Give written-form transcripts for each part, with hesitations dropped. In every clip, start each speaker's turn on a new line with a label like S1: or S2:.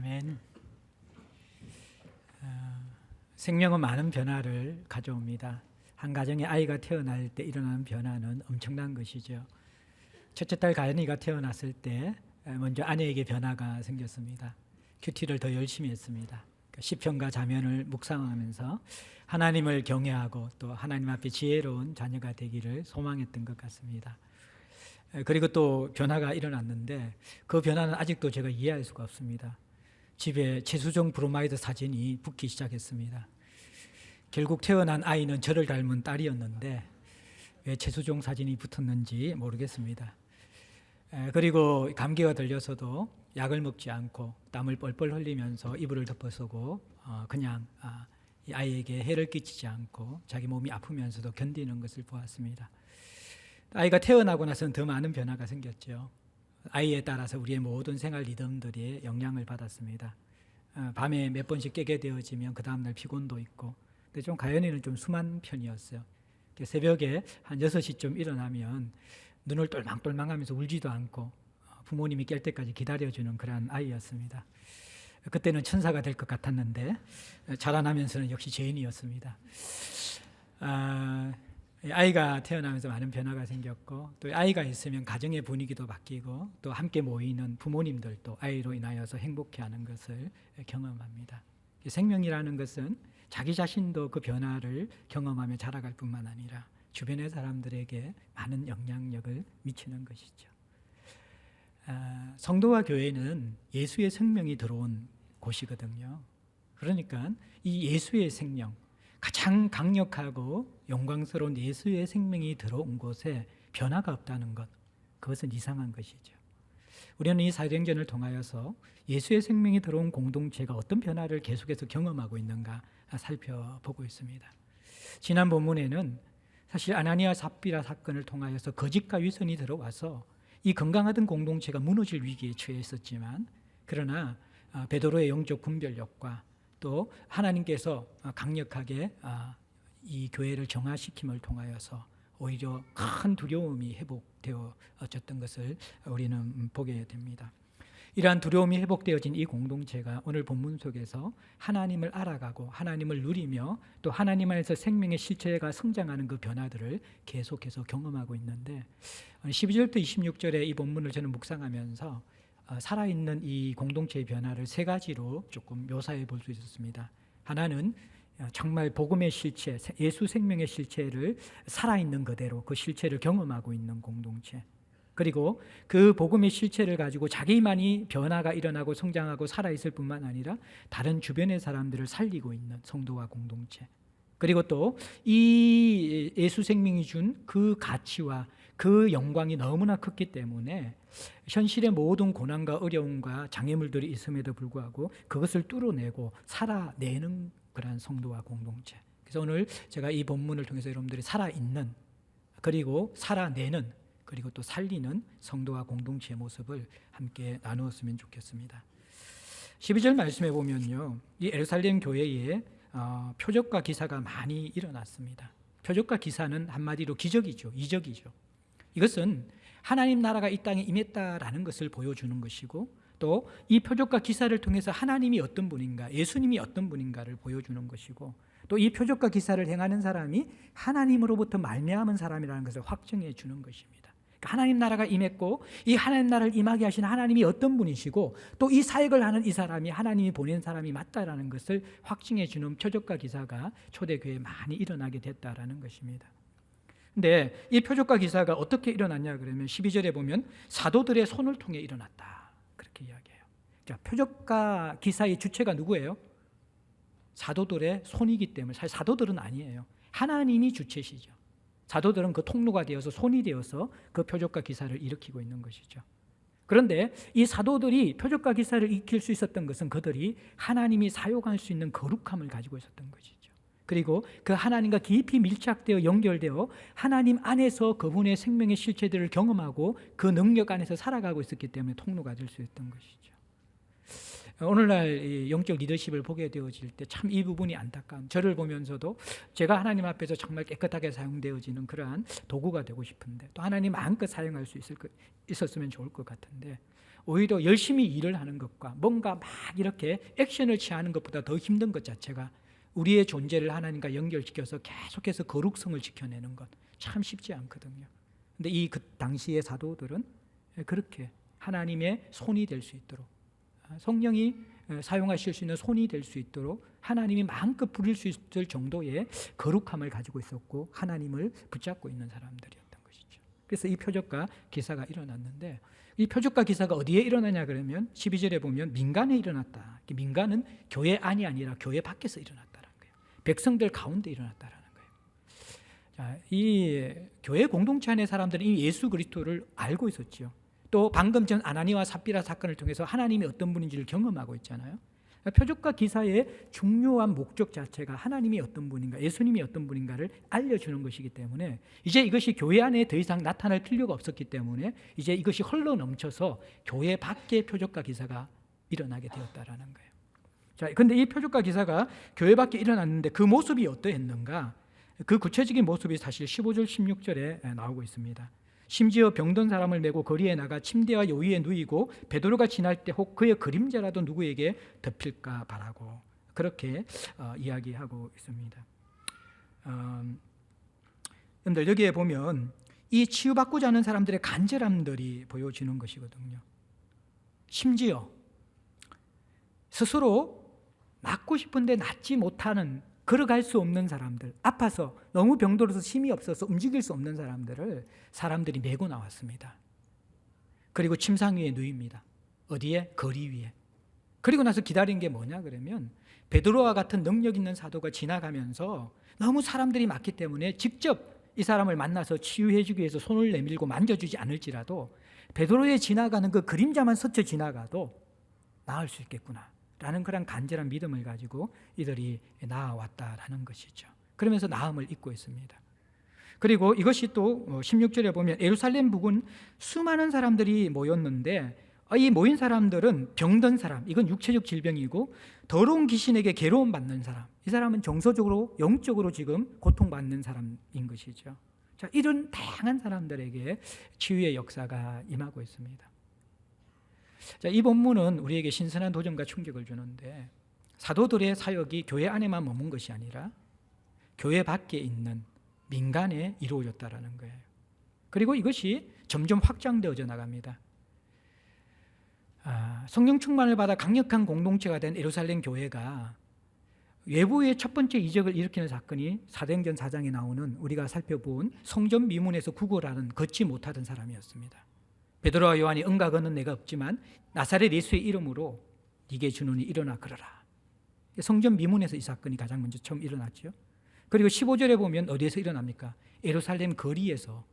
S1: 아멘. 생명은 많은 변화를 가져옵니다. 한 가정에 아이가 태어날 때 일어나는 변화는 엄청난 것이죠. 첫째 딸 가연이가 태어났을 때 먼저 아내에게 변화가 생겼습니다. 큐티를 더 열심히 했습니다. 시편과 자면을 묵상하면서 하나님을 경외하고 또 하나님 앞에 지혜로운 자녀가 되기를 소망했던 것 같습니다. 그리고 또 변화가 일어났는데 그 변화는 아직도 제가 이해할 수가 없습니다. 집에 최수종 브로마이드 사진이 붙기 시작했습니다. 결국 태어난 아이는 저를 닮은 딸이었는데 왜 최수종 사진이 붙었는지 모르겠습니다. 그리고 감기가 들려서도 약을 먹지 않고 땀을 뻘뻘 흘리면서 이불을 덮어쓰고 그냥 이 아이에게 해를 끼치지 않고 자기 몸이 아프면서도 견디는 것을 보았습니다. 아이가 태어나고 나서는 더 많은 변화가 생겼죠. 아이에 따라서 우리의 모든 생활 리듬들이 영향을 받았습니다. 밤에 몇 번씩 깨게 되어지면 그 다음날 피곤도 있고, 근데 좀 가연이는 좀 순한 편이었어요. 새벽에 한 6시쯤 일어나면 눈을 똘망똘망하면서 울지도 않고 부모님이 깰 때까지 기다려주는 그런 아이였습니다. 그때는 천사가 될 것 같았는데 자라나면서는 역시 죄인이었습니다. 아이가 태어나면서 많은 변화가 생겼고, 또 아이가 있으면 가정의 분위기도 바뀌고 또 함께 모이는 부모님들도 아이로 인하여서 행복해하는 것을 경험합니다. 생명이라는 것은 자기 자신도 그 변화를 경험하며 자라갈 뿐만 아니라 주변의 사람들에게 많은 영향력을 미치는 것이죠. 성도와 교회는 예수의 생명이 들어온 곳이거든요. 그러니까 이 예수의 생명, 가장 강력하고 영광스러운 예수의 생명이 들어온 곳에 변화가 없다는 것, 그것은 이상한 것이죠. 우리는 이 사도행전을 통하여서 예수의 생명이 들어온 공동체가 어떤 변화를 계속해서 경험하고 있는가 살펴보고 있습니다. 지난 본문에는 사실 아나니아 삽비라 사건을 통하여서 거짓과 위선이 들어와서 이 건강하던 공동체가 무너질 위기에 처해 있었지만, 그러나 베드로의 영적 분별력과 또 하나님께서 강력하게 이 교회를 정화시킴을 통하여서 오히려 큰 두려움이 회복되어졌던 것을 우리는 보게 됩니다. 이러한 두려움이 회복되어진 이 공동체가 오늘 본문 속에서 하나님을 알아가고 하나님을 누리며 또 하나님 안에서 생명의 실체가 성장하는 그 변화들을 계속해서 경험하고 있는데, 12절부터 26절의 이 본문을 저는 묵상하면서 살아있는 이 공동체의 변화를 세 가지로 조금 묘사해 볼 수 있었습니다. 하나는 정말 복음의 실체, 예수 생명의 실체를 살아있는 그대로 그 실체를 경험하고 있는 공동체, 그리고 그 복음의 실체를 가지고 자기만이 변화가 일어나고 성장하고 살아있을 뿐만 아니라 다른 주변의 사람들을 살리고 있는 성도와 공동체, 그리고 또 이 예수 생명이 준 그 가치와 그 영광이 너무나 컸기 때문에 현실의 모든 고난과 어려움과 장애물들이 있음에도 불구하고 그것을 뚫어내고 살아내는 그러한 성도와 공동체. 그래서 오늘 제가 이 본문을 통해서 여러분들이 살아있는, 그리고 살아내는, 그리고 또 살리는 성도와 공동체의 모습을 함께 나누었으면 좋겠습니다. 12절 말씀해 보면요, 이 예루살렘 교회에 표적과 기사가 많이 일어났습니다. 표적과 기사는 한마디로 기적이죠. 이적이죠. 이것은 하나님 나라가 이 땅에 임했다라는 것을 보여주는 것이고, 또 이 표적과 기사를 통해서 하나님이 어떤 분인가, 예수님이 어떤 분인가를 보여주는 것이고, 또 이 표적과 기사를 행하는 사람이 하나님으로부터 말미암은 사람이라는 것을 확증해 주는 것입니다. 그러니까 하나님 나라가 임했고 이 하나님 나라를 임하게 하신 하나님이 어떤 분이시고, 또 이 사역을 하는 이 사람이 하나님이 보낸 사람이 맞다라는 것을 확증해 주는 표적과 기사가 초대교회에 많이 일어나게 됐다라는 것입니다. 근데 이 표적과 기사가 어떻게 일어났냐 그러면 12절에 보면 사도들의 손을 통해 일어났다, 그렇게 이야기해요. 자, 표적과 기사의 주체가 누구예요? 사도들의 손이기 때문에, 사실 사도들은 아니에요. 하나님이 주체시죠. 사도들은 그 통로가 되어서, 손이 되어서 그 표적과 기사를 일으키고 있는 것이죠. 그런데 이 사도들이 표적과 기사를 일으킬 수 있었던 것은 그들이 하나님이 사용할 수 있는 거룩함을 가지고 있었던 것이죠. 그리고 그 하나님과 깊이 밀착되어 연결되어 하나님 안에서 그분의 생명의 실체들을 경험하고 그 능력 안에서 살아가고 있었기 때문에 통로가 될 수 있었던 것이죠. 오늘날 이 영적 리더십을 보게 되어질 때 참 이 부분이 안타까운, 저를 보면서도 제가 하나님 앞에서 정말 깨끗하게 사용되어지는 그러한 도구가 되고 싶은데, 또 하나님 마음껏 사용할 수 있었으면 좋을 것 같은데, 오히려 열심히 일을 하는 것과 뭔가 막 이렇게 액션을 취하는 것보다 더 힘든 것 자체가 우리의 존재를 하나님과 연결시켜서 계속해서 거룩성을 지켜내는 것 참 쉽지 않거든요. 근데 이 그 당시의 사도들은 그렇게 하나님의 손이 될 수 있도록, 성령이 사용하실 수 있는 손이 될 수 있도록 하나님이 마음껏 부릴 수 있을 정도의 거룩함을 가지고 있었고 하나님을 붙잡고 있는 사람들이었던 것이죠. 그래서 이 표적과 기사가 일어났는데, 이 표적과 기사가 어디에 일어나냐 그러면 12절에 보면 민간에 일어났다. 민간은 교회 안이 아니라 교회 밖에서 일어났다는 거예요. 백성들 가운데 일어났다는 거예요. 자, 이 교회 공동체 안의 사람들은 이 예수 그리스도를 알고 있었죠. 또 방금 전 아나니와 삽비라 사건을 통해서 하나님이 어떤 분인지를 경험하고 있잖아요. 표적과 기사의 중요한 목적 자체가 하나님이 어떤 분인가, 예수님이 어떤 분인가를 알려주는 것이기 때문에 이제 이것이 교회 안에 더 이상 나타날 필요가 없었기 때문에 이제 이것이 흘러 넘쳐서 교회 밖에 표적과 기사가 일어나게 되었다라는 거예요. 자, 근데 이 표적과 기사가 교회 밖에 일어났는데 그 모습이 어떠했는가? 그 구체적인 모습이 사실 15절 16절에 나오고 있습니다. 심지어 병든 사람을 메고 거리에 나가 침대와 요위에 누이고 베드로가 지날 때 혹 그의 그림자라도 누구에게 덮일까 바라고, 그렇게 이야기하고 있습니다. 여러분들 여기에 보면 이 치유받고자 하는 사람들의 간절함들이 보여지는 것이거든요. 심지어 스스로 낫고 싶은데 낫지 못하는, 걸어갈 수 없는 사람들, 아파서 너무 병들어서 힘이 없어서 움직일 수 없는 사람들이 메고 나왔습니다. 그리고 침상 위에 누입니다. 어디에? 거리 위에. 그리고 나서 기다린 게 뭐냐 그러면 베드로와 같은 능력 있는 사도가 지나가면서 너무 사람들이 많기 때문에 직접 이 사람을 만나서 치유해 주기 위해서 손을 내밀고 만져주지 않을지라도 베드로의 지나가는 그 그림자만 스쳐 지나가도 나을 수 있겠구나 라는 그런 간절한 믿음을 가지고 이들이 나아왔다라는 것이죠. 그러면서 나음을 입고 있습니다. 그리고 이것이 또 16절에 보면 예루살렘 북은 수많은 사람들이 모였는데, 이 모인 사람들은 병든 사람, 이건 육체적 질병이고 더러운 귀신에게 괴로움 받는 사람, 이 사람은 정서적으로 영적으로 지금 고통받는 사람인 것이죠. 자, 이런 다양한 사람들에게 치유의 역사가 임하고 있습니다. 자, 이 본문은 우리에게 신선한 도전과 충격을 주는데, 사도들의 사역이 교회 안에만 머문 것이 아니라 교회 밖에 있는 민간에 이루어졌다라는 거예요. 그리고 이것이 점점 확장되어져 나갑니다. 성령 충만을 받아 강력한 공동체가 된 예루살렘 교회가 외부의 첫 번째 이적을 일으키는 사건이 사도행전 4장에 나오는 우리가 살펴본 성전 미문에서 구걸하는, 걷지 못하던 사람이었습니다. 베드로와 요한이 응가 거는 내가 없지만 나사렛 예수의 이름으로 네게 주노니 일어나 걸어라. 성전 미문에서 이 사건이 가장 먼저 처음 일어났죠. 그리고 15절에 보면 어디에서 일어납니까? 예루살렘 거리에서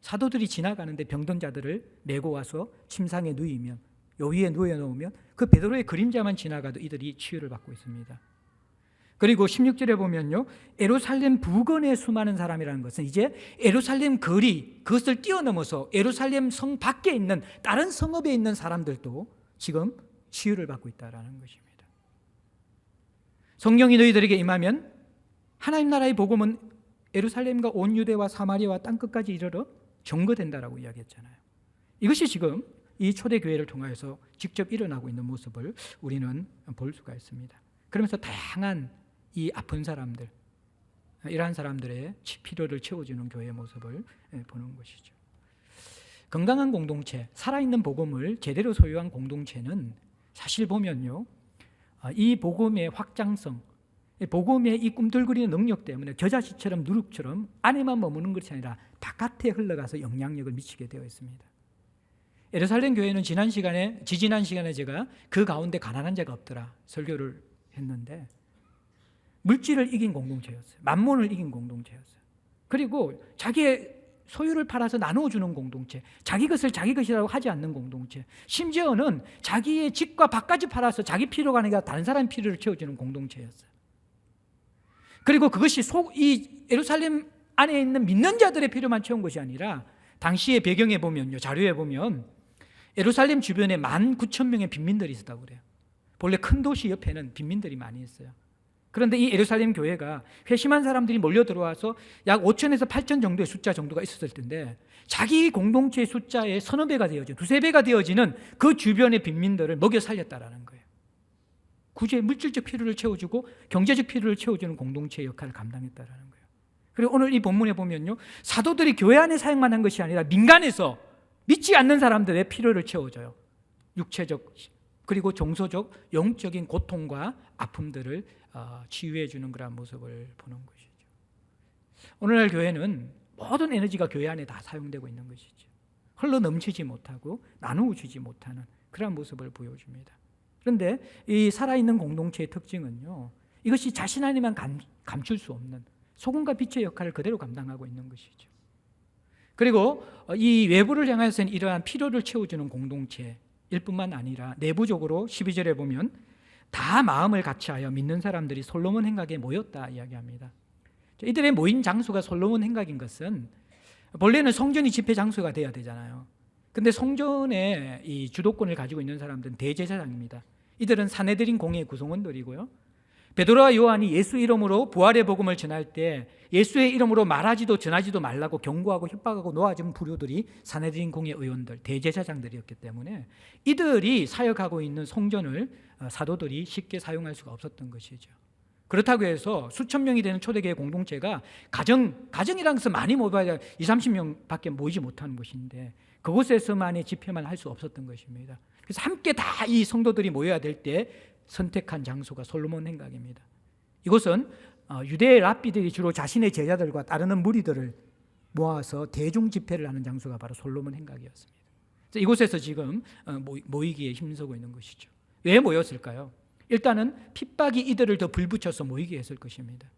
S1: 사도들이 지나가는데 병든 자들을 메고 와서 침상에 누이면, 요 위에 누워놓으면 그 베드로의 그림자만 지나가도 이들이 치유를 받고 있습니다. 그리고 16절에 보면요, 예루살렘 부근에 수많은 사람이라는 것은 이제 예루살렘 거리, 그것을 뛰어넘어서 예루살렘 성 밖에 있는 다른 성읍에 있는 사람들도 지금 치유를 받고 있다는 것입니다. 성령이 너희들에게 임하면 하나님 나라의 복음은 예루살렘과 온 유대와 사마리아와 땅끝까지 이르러 전거된다라고 이야기했잖아요. 이것이 지금 이 초대교회를 통해서 직접 일어나고 있는 모습을 우리는 볼 수가 있습니다. 그러면서 다양한 이 아픈 사람들, 이러한 사람들의 필요를 채워주는 교회의 모습을 보는 것이죠. 건강한 공동체, 살아있는 복음을 제대로 소유한 공동체는 사실 보면요, 이 복음의 확장성, 복음의 이 꿈틀거리는 능력 때문에 겨자씨처럼 누룩처럼 안에만 머무는 것이 아니라 바깥에 흘러가서 영향력을 미치게 되어 있습니다. 예루살렘 교회는 지지난 시간에 제가 그 가운데 가난한 자가 없더라 설교를 했는데, 물질을 이긴 공동체였어요. 만몬을 이긴 공동체였어요. 그리고 자기의 소유를 팔아서 나누어주는 공동체, 자기 것을 자기 것이라고 하지 않는 공동체, 심지어는 자기의 집과 밭까지 팔아서 자기 필요가 아니라 다른 사람의 필요를 채워주는 공동체였어요. 그리고 그것이 이 예루살렘 안에 있는 믿는 자들의 필요만 채운 것이 아니라 당시의 배경에 보면요, 자료에 보면 예루살렘 주변에 19,000명의 빈민들이 있었다고 그래요. 본래 큰 도시 옆에는 빈민들이 많이 있어요. 그런데 이 예루살렘 교회가 회심한 사람들이 몰려 들어와서 약 5천에서 8천 정도의 숫자 정도가 있었을 텐데 자기 공동체의 숫자의 서너 배가 되어지는, 두세 배가 되어지는 그 주변의 빈민들을 먹여 살렸다라는 거예요. 구제 물질적 필요를 채워주고 경제적 필요를 채워주는 공동체의 역할을 감당했다라는 거예요. 그리고 오늘 이 본문에 보면요, 사도들이 교회 안에 사역만 한 것이 아니라 민간에서 믿지 않는 사람들의 필요를 채워줘요. 육체적 그리고 종소적 영적인 고통과 아픔들을 치유해 주는 그런 모습을 보는 것이죠. 오늘날 교회는 모든 에너지가 교회 안에 다 사용되고 있는 것이죠. 흘러 넘치지 못하고 나누어 주지 못하는 그런 모습을 보여줍니다. 그런데 이 살아있는 공동체의 특징은요, 이것이 자신 안에만 감출 수 없는 소금과 빛의 역할을 그대로 감당하고 있는 것이죠. 그리고 이 외부를 향해서는 이러한 필요를 채워주는 공동체일 뿐만 아니라 내부적으로 12절에 보면 다 마음을 같이하여 믿는 사람들이 솔로몬 행각에 모였다 이야기합니다. 이들의 모인 장소가 솔로몬 행각인 것은 본래는 성전이 집회 장소가 돼야 되잖아요. 근데 성전의 이 주도권을 가지고 있는 사람들은 대제사장입니다. 이들은 사내들인 공회의 구성원들이고요. 베드로와 요한이 예수 이름으로 부활의 복음을 전할 때 예수의 이름으로 말하지도 전하지도 말라고 경고하고 협박하고 놓아준 부류들이 사내들인 공회 의원들, 대제사장들이었기 때문에 이들이 사역하고 있는 성전을 사도들이 쉽게 사용할 수가 없었던 것이죠. 그렇다고 해서 수천 명이 되는 초대교회 공동체가 가정이라는 것은 많이 모여야 20-30명밖에 모이지 못하는 곳인데 그곳에서만의 집회만 할 수 없었던 것입니다. 그래서 함께 다 이 성도들이 모여야 될 때 선택한 장소가 솔로몬 행각입니다. 이곳은 유대의 랍비들이 주로 자신의 제자들과 따르는 무리들을 모아서 대중 집회를 하는 장소가 바로 솔로몬 행각이었습니다. 그래서 이곳에서 지금 모이기에 힘쓰고 있는 것이죠. 왜 모였을까요? 일단은 핍박이 이들을 더 불붙여서 모이게 했을 것입니다.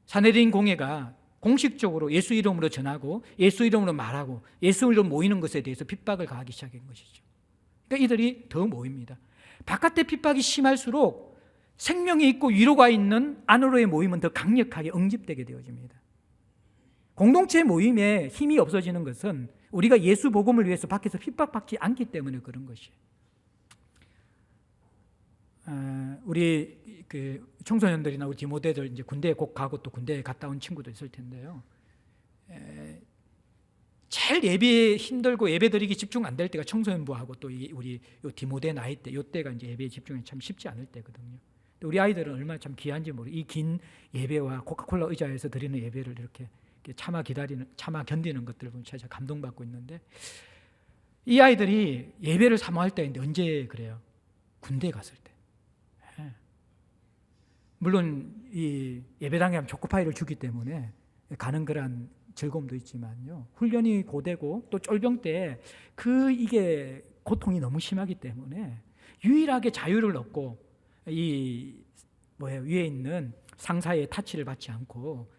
S1: 사내들인 공회가 공식적으로 예수 이름으로 전하고 예수 이름으로 말하고 예수 이름으로 모이는 것에 대해서 핍박을 가하기 시작한 것이죠. 그러니까 이들이 더 모입니다. 바깥의 핍박이 심할수록 생명이 있고 위로가 있는 안으로의 모임은 더 강력하게 응집되게 되어집니다. 공동체 모임에 힘이 없어지는 것은 우리가 예수 복음을 위해서 밖에서 핍박받지 않기 때문에 그런 것이에요. 우리 그 청소년들이나 우리 디모데들 이제 군대에 곧 가고 또 군대에 갔다 온 친구도 있을 텐데요. 제일 예배에 힘들고 예배 드리기 집중 안 될 때가 청소년부하고 또 우리 디모데 나이 때, 이때가 이제 예배에 집중이 참 쉽지 않을 때거든요. 우리 아이들은 얼마나 참 귀한지 모르. 이 긴 예배와 코카콜라 의자에서 드리는 예배를 이렇게 참아 견디는 것들을 보면 진짜 감동받고 있는데 이 아이들이 예배를 사모할 때인데 언제 그래요? 군대 갔을 때. 물론 이 예배당에 하면 초코파이를 주기 때문에 가는 그런 즐거움도 있지만요. 훈련이 고되고 또 쫄병 때 이게 고통이 너무 심하기 때문에 유일하게 자유를 얻고 위에 있는 상사의 타치를 받지 않고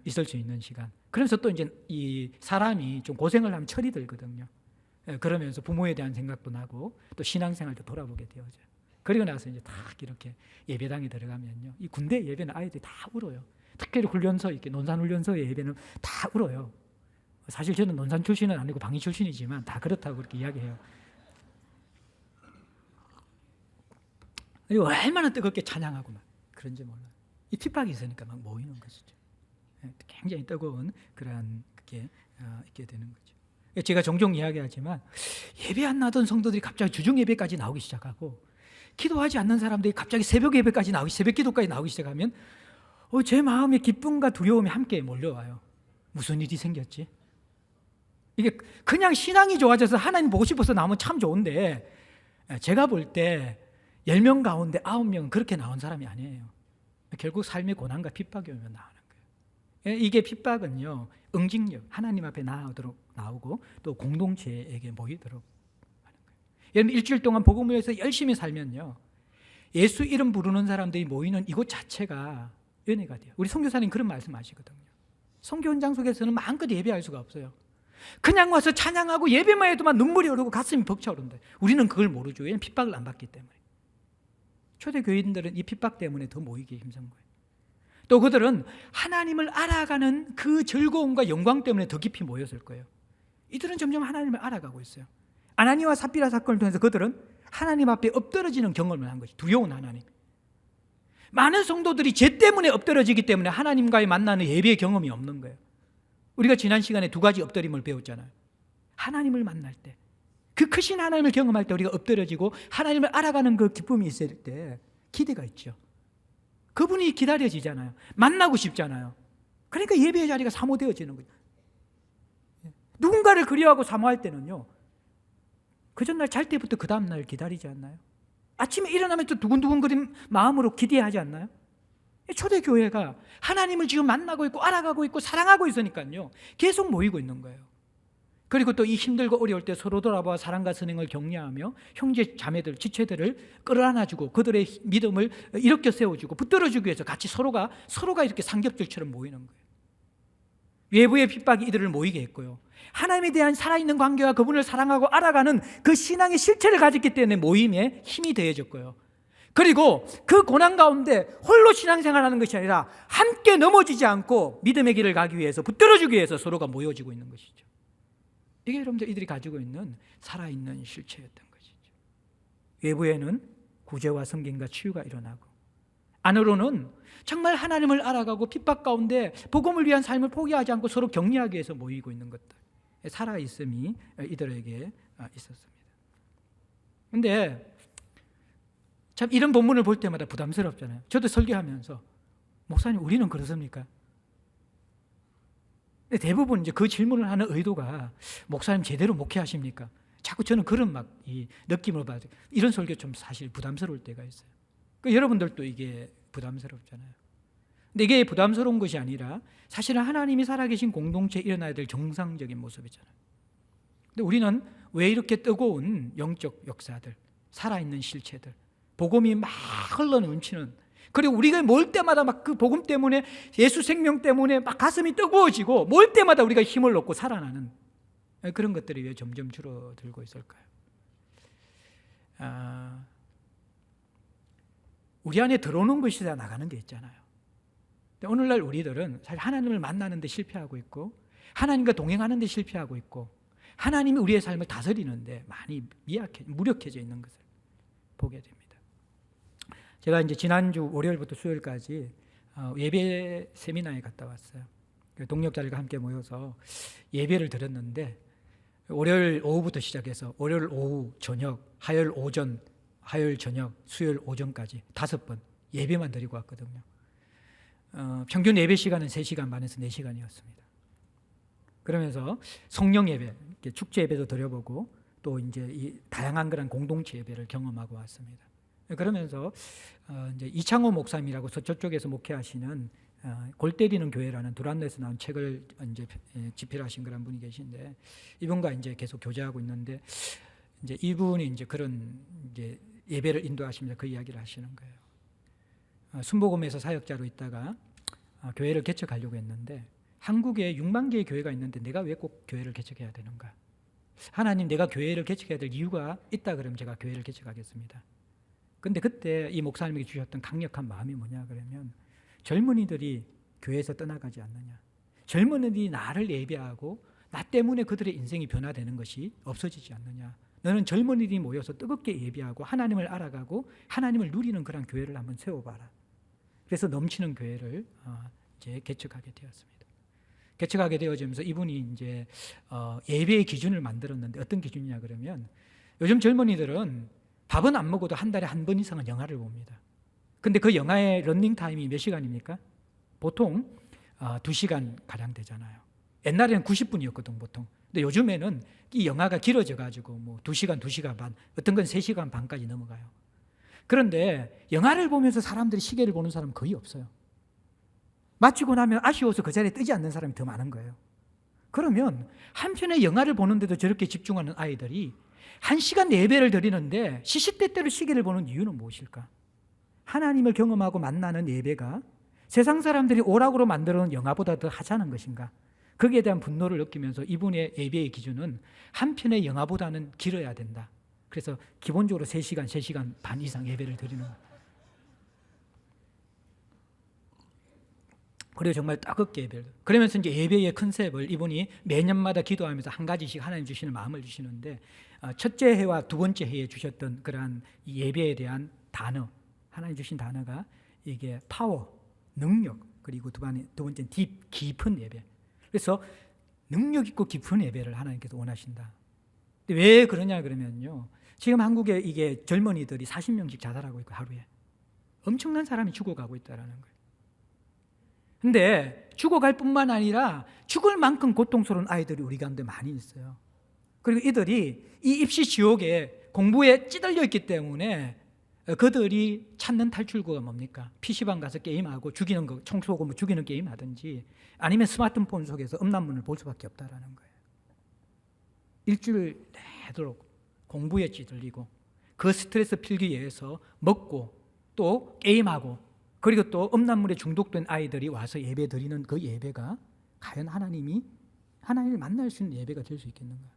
S1: 있을 수 있는 시간. 그래서 또 이제 이 사람이 좀 고생을 하면 철이 들거든요. 그러면서 부모에 대한 생각도 나고 또 신앙생활도 돌아보게 되어져요. 그리고 나서 이제 딱 이렇게 예배당에 들어가면요. 이 군대 예배는 아이들이 다 울어요. 특별히 훈련소, 이렇게 논산훈련소의 예배는 다 울어요. 사실 저는 논산 출신은 아니고 방위 출신이지만 다 그렇다고 그렇게 이야기해요. 그리고 얼마나 뜨겁게 찬양하고 막 그런지 몰라요. 이 핍박이 있으니까 막 모이는 것이죠. 굉장히 뜨거운 그런 그게 있게 되는 거죠. 제가 종종 이야기하지만 예배 안 나던 성도들이 갑자기 주중 예배까지 나오기 시작하고 기도하지 않는 사람들이 갑자기 새벽 예배까지 새벽 기도까지 나오기 시작하면 제 마음에 기쁨과 두려움이 함께 몰려와요. 무슨 일이 생겼지? 이게 그냥 신앙이 좋아져서 하나님 보고 싶어서 나오면 참 좋은데 제가 볼 때 10명 가운데 9명은 그렇게 나온 사람이 아니에요. 결국 삶의 고난과 핍박이 오면 나오는 거예요. 이게 핍박은요, 응징력, 하나님 앞에 나오고 또 공동체에게 모이도록 하는 거예요. 여러분 일주일 동안 복음을 위해서 열심히 살면요, 예수 이름 부르는 사람들이 모이는 이곳 자체가 은혜가 돼요. 우리 선교사님 그런 말씀하시거든요. 선교 현장 속에서는 마음껏 예배할 수가 없어요. 그냥 와서 찬양하고 예배만 해도만 눈물이 흐르고 가슴이 벅차오른다. 우리는 그걸 모르죠. 왜냐하면 핍박을 안 받기 때문에. 초대교인들은 이 핍박 때문에 더 모이기에 힘든 거예요. 또 그들은 하나님을 알아가는 그 즐거움과 영광 때문에 더 깊이 모였을 거예요. 이들은 점점 하나님을 알아가고 있어요. 아나니와 삽비라 사건을 통해서 그들은 하나님 앞에 엎드러지는 경험을 한 것이 두려운 하나님. 많은 성도들이 죄 때문에 엎드러지기 때문에 하나님과의 만나는 예배의 경험이 없는 거예요. 우리가 지난 시간에 두 가지 엎드림을 배웠잖아요. 하나님을 만날 때, 그 크신 하나님을 경험할 때 우리가 엎드러지고 하나님을 알아가는 그 기쁨이 있을 때 기대가 있죠. 그분이 기다려지잖아요. 만나고 싶잖아요. 그러니까 예배의 자리가 사모되어지는 거죠. 누군가를 그리워하고 사모할 때는요, 그 전날 잘 때부터 그 다음날 기다리지 않나요? 아침에 일어나면 또 두근두근거린 마음으로 기대하지 않나요? 초대교회가 하나님을 지금 만나고 있고 알아가고 있고 사랑하고 있으니까요, 계속 모이고 있는 거예요. 그리고 또 이 힘들고 어려울 때 서로 돌아봐 사랑과 선행을 격려하며 형제 자매들, 지체들을 끌어안아주고 그들의 믿음을 일으켜 세워주고 붙들어주기 위해서 같이 서로가 이렇게 삼겹줄처럼 모이는 거예요. 외부의 핍박이 이들을 모이게 했고요, 하나님에 대한 살아있는 관계와 그분을 사랑하고 알아가는 그 신앙의 실체를 가졌기 때문에 모임에 힘이 더해졌고요, 그리고 그 고난 가운데 홀로 신앙생활하는 것이 아니라 함께 넘어지지 않고 믿음의 길을 가기 위해서 붙들어주기 위해서 서로가 모여지고 있는 것이죠. 이게 여러분들 이들이 가지고 있는 살아있는 실체였던 것이죠. 외부에는 구제와 섬김과 치유가 일어나고, 안으로는 정말 하나님을 알아가고 핍박 가운데 복음을 위한 삶을 포기하지 않고 서로 격려하기 위해서 모이고 있는 것들, 살아있음이 이들에게 있었습니다. 그런데 참 이런 본문을 볼 때마다 부담스럽잖아요. 저도 설교하면서 목사님 우리는 그렇습니까? 근데 대부분 이제 그 질문을 하는 의도가 목사님 제대로 목회하십니까? 자꾸 저는 그런 막 이 느낌을 받아요. 이런 설교 좀 사실 부담스러울 때가 있어요. 그러니까 여러분들도 이게 부담스럽잖아요. 근데 이게 부담스러운 것이 아니라 사실은 하나님이 살아계신 공동체에 일어나야 될 정상적인 모습이잖아요. 근데 우리는 왜 이렇게 뜨거운 영적 역사들, 살아있는 실체들, 복음이 막 흘러넘치는, 그리고 우리가 몰 때마다 막 그 복음 때문에, 예수 생명 때문에 막 가슴이 뜨거워지고 몰 때마다 우리가 힘을 얻고 살아나는 그런 것들이 왜 점점 줄어들고 있을까요? 우리 안에 들어오는 것이 다 나가는 게 있잖아요. 근데 오늘날 우리들은 사실 하나님을 만나는 데 실패하고 있고, 하나님과 동행하는 데 실패하고 있고, 하나님이 우리의 삶을 다스리는데 많이 무력해져 있는 것을 보게 됩니다. 제가 이제 지난주 월요일부터 수요일까지 예배 세미나에 갔다 왔어요. 동역자들과 함께 모여서 예배를 드렸는데, 월요일 오후부터 시작해서 월요일 오후, 저녁, 화요일 오전, 화요일 저녁, 수요일 오전까지 5번 예배만 드리고 왔거든요. 평균 예배 시간은 3시간 반에서 4시간이었습니다. 그러면서 성령 예배, 축제 예배도 드려보고 또 이제 이 다양한 그런 공동체 예배를 경험하고 왔습니다. 그러면서 이제 이창호 목사님이라고 저쪽에서 목회하시는 골 때리는 교회라는 두란노에서 나온 책을 이제 집필하신 그런 분이 계신데, 이분과 이제 계속 교제하고 있는데, 이제 이분이 이제 그런 이제 예배를 인도하시면서 그 이야기를 하시는 거예요. 순복음에서 사역자로 있다가 교회를 개척하려고 했는데, 한국에 6만 개의 교회가 있는데 내가 왜 꼭 교회를 개척해야 되는가? 하나님, 내가 교회를 개척해야 될 이유가 있다 그러면 제가 교회를 개척하겠습니다. 근데 그때 이 목사님이 주셨던 강력한 마음이 뭐냐 그러면, 젊은이들이 교회에서 떠나가지 않느냐, 젊은이들이 나를 예배하고 나 때문에 그들의 인생이 변화되는 것이 없어지지 않느냐, 너는 젊은이들이 모여서 뜨겁게 예배하고 하나님을 알아가고 하나님을 누리는 그런 교회를 한번 세워봐라. 그래서 넘치는 교회를 이제 개척하게 되었습니다. 개척하게 되어지면서 이분이 이제 예배의 기준을 만들었는데, 어떤 기준이냐 그러면, 요즘 젊은이들은 밥은 안 먹어도 한 달에 한 번 이상은 영화를 봅니다. 근데 그 영화의 러닝 타임이 몇 시간입니까? 보통 2시간 가량 되잖아요. 옛날에는 90분이었거든 보통. 근데 요즘에는 이 영화가 길어져 가지고 뭐 2시간, 2시간 반, 어떤 건 3시간 반까지 넘어가요. 그런데 영화를 보면서 사람들이 시계를 보는 사람은 거의 없어요. 마치고 나면 아쉬워서 그 자리에 뜨지 않는 사람이 더 많은 거예요. 그러면 한편의 영화를 보는데도 저렇게 집중하는 아이들이 1시간 예배를 드리는데 시시때때로 시계를 보는 이유는 무엇일까? 하나님을 경험하고 만나는 예배가 세상 사람들이 오락으로 만들어 놓은 영화보다 더 하찮은 것인가? 거기에 대한 분노를 느끼면서 이분의 예배의 기준은 한 편의 영화보다는 길어야 된다. 그래서 기본적으로 3시간, 3시간 반 이상 예배를 드리는. 그리고 정말 따갑게 예배를. 그러면서 이제 예배의 컨셉을 이분이 매년마다 기도하면서 한 가지씩 하나님 주시는 마음을 주시는데, 첫째 해와 두 번째 해에 주셨던 그러한 예배에 대한 단어, 하나님 주신 단어가 이게 파워, 능력, 그리고 두 번째는 딥, 깊은 예배. 그래서 능력 있고 깊은 예배를 하나님께서 원하신다. 근데 왜 그러냐 그러면요, 지금 한국에 이게 젊은이들이 40명씩 자살하고 있고 하루에 엄청난 사람이 죽어가고 있다는 거예요. 근데 죽어갈 뿐만 아니라 죽을 만큼 고통스러운 아이들이 우리 가운데 많이 있어요. 그리고 이들이 이 입시 지옥에 공부에 찌들려 있기 때문에 그들이 찾는 탈출구가 뭡니까? PC방 가서 게임하고 죽이는 거, 총 쏘고 뭐 죽이는 게임 하든지, 아니면 스마트폰 속에서 음란문을 볼 수밖에 없다라는 거예요. 일주일 내도록 공부에 찌들리고 그 스트레스 풀기 위해서 먹고 또 게임하고, 그리고 또 음란물에 중독된 아이들이 와서 예배 드리는 그 예배가 과연 하나님을 만날 수 있는 예배가 될 수 있겠는가?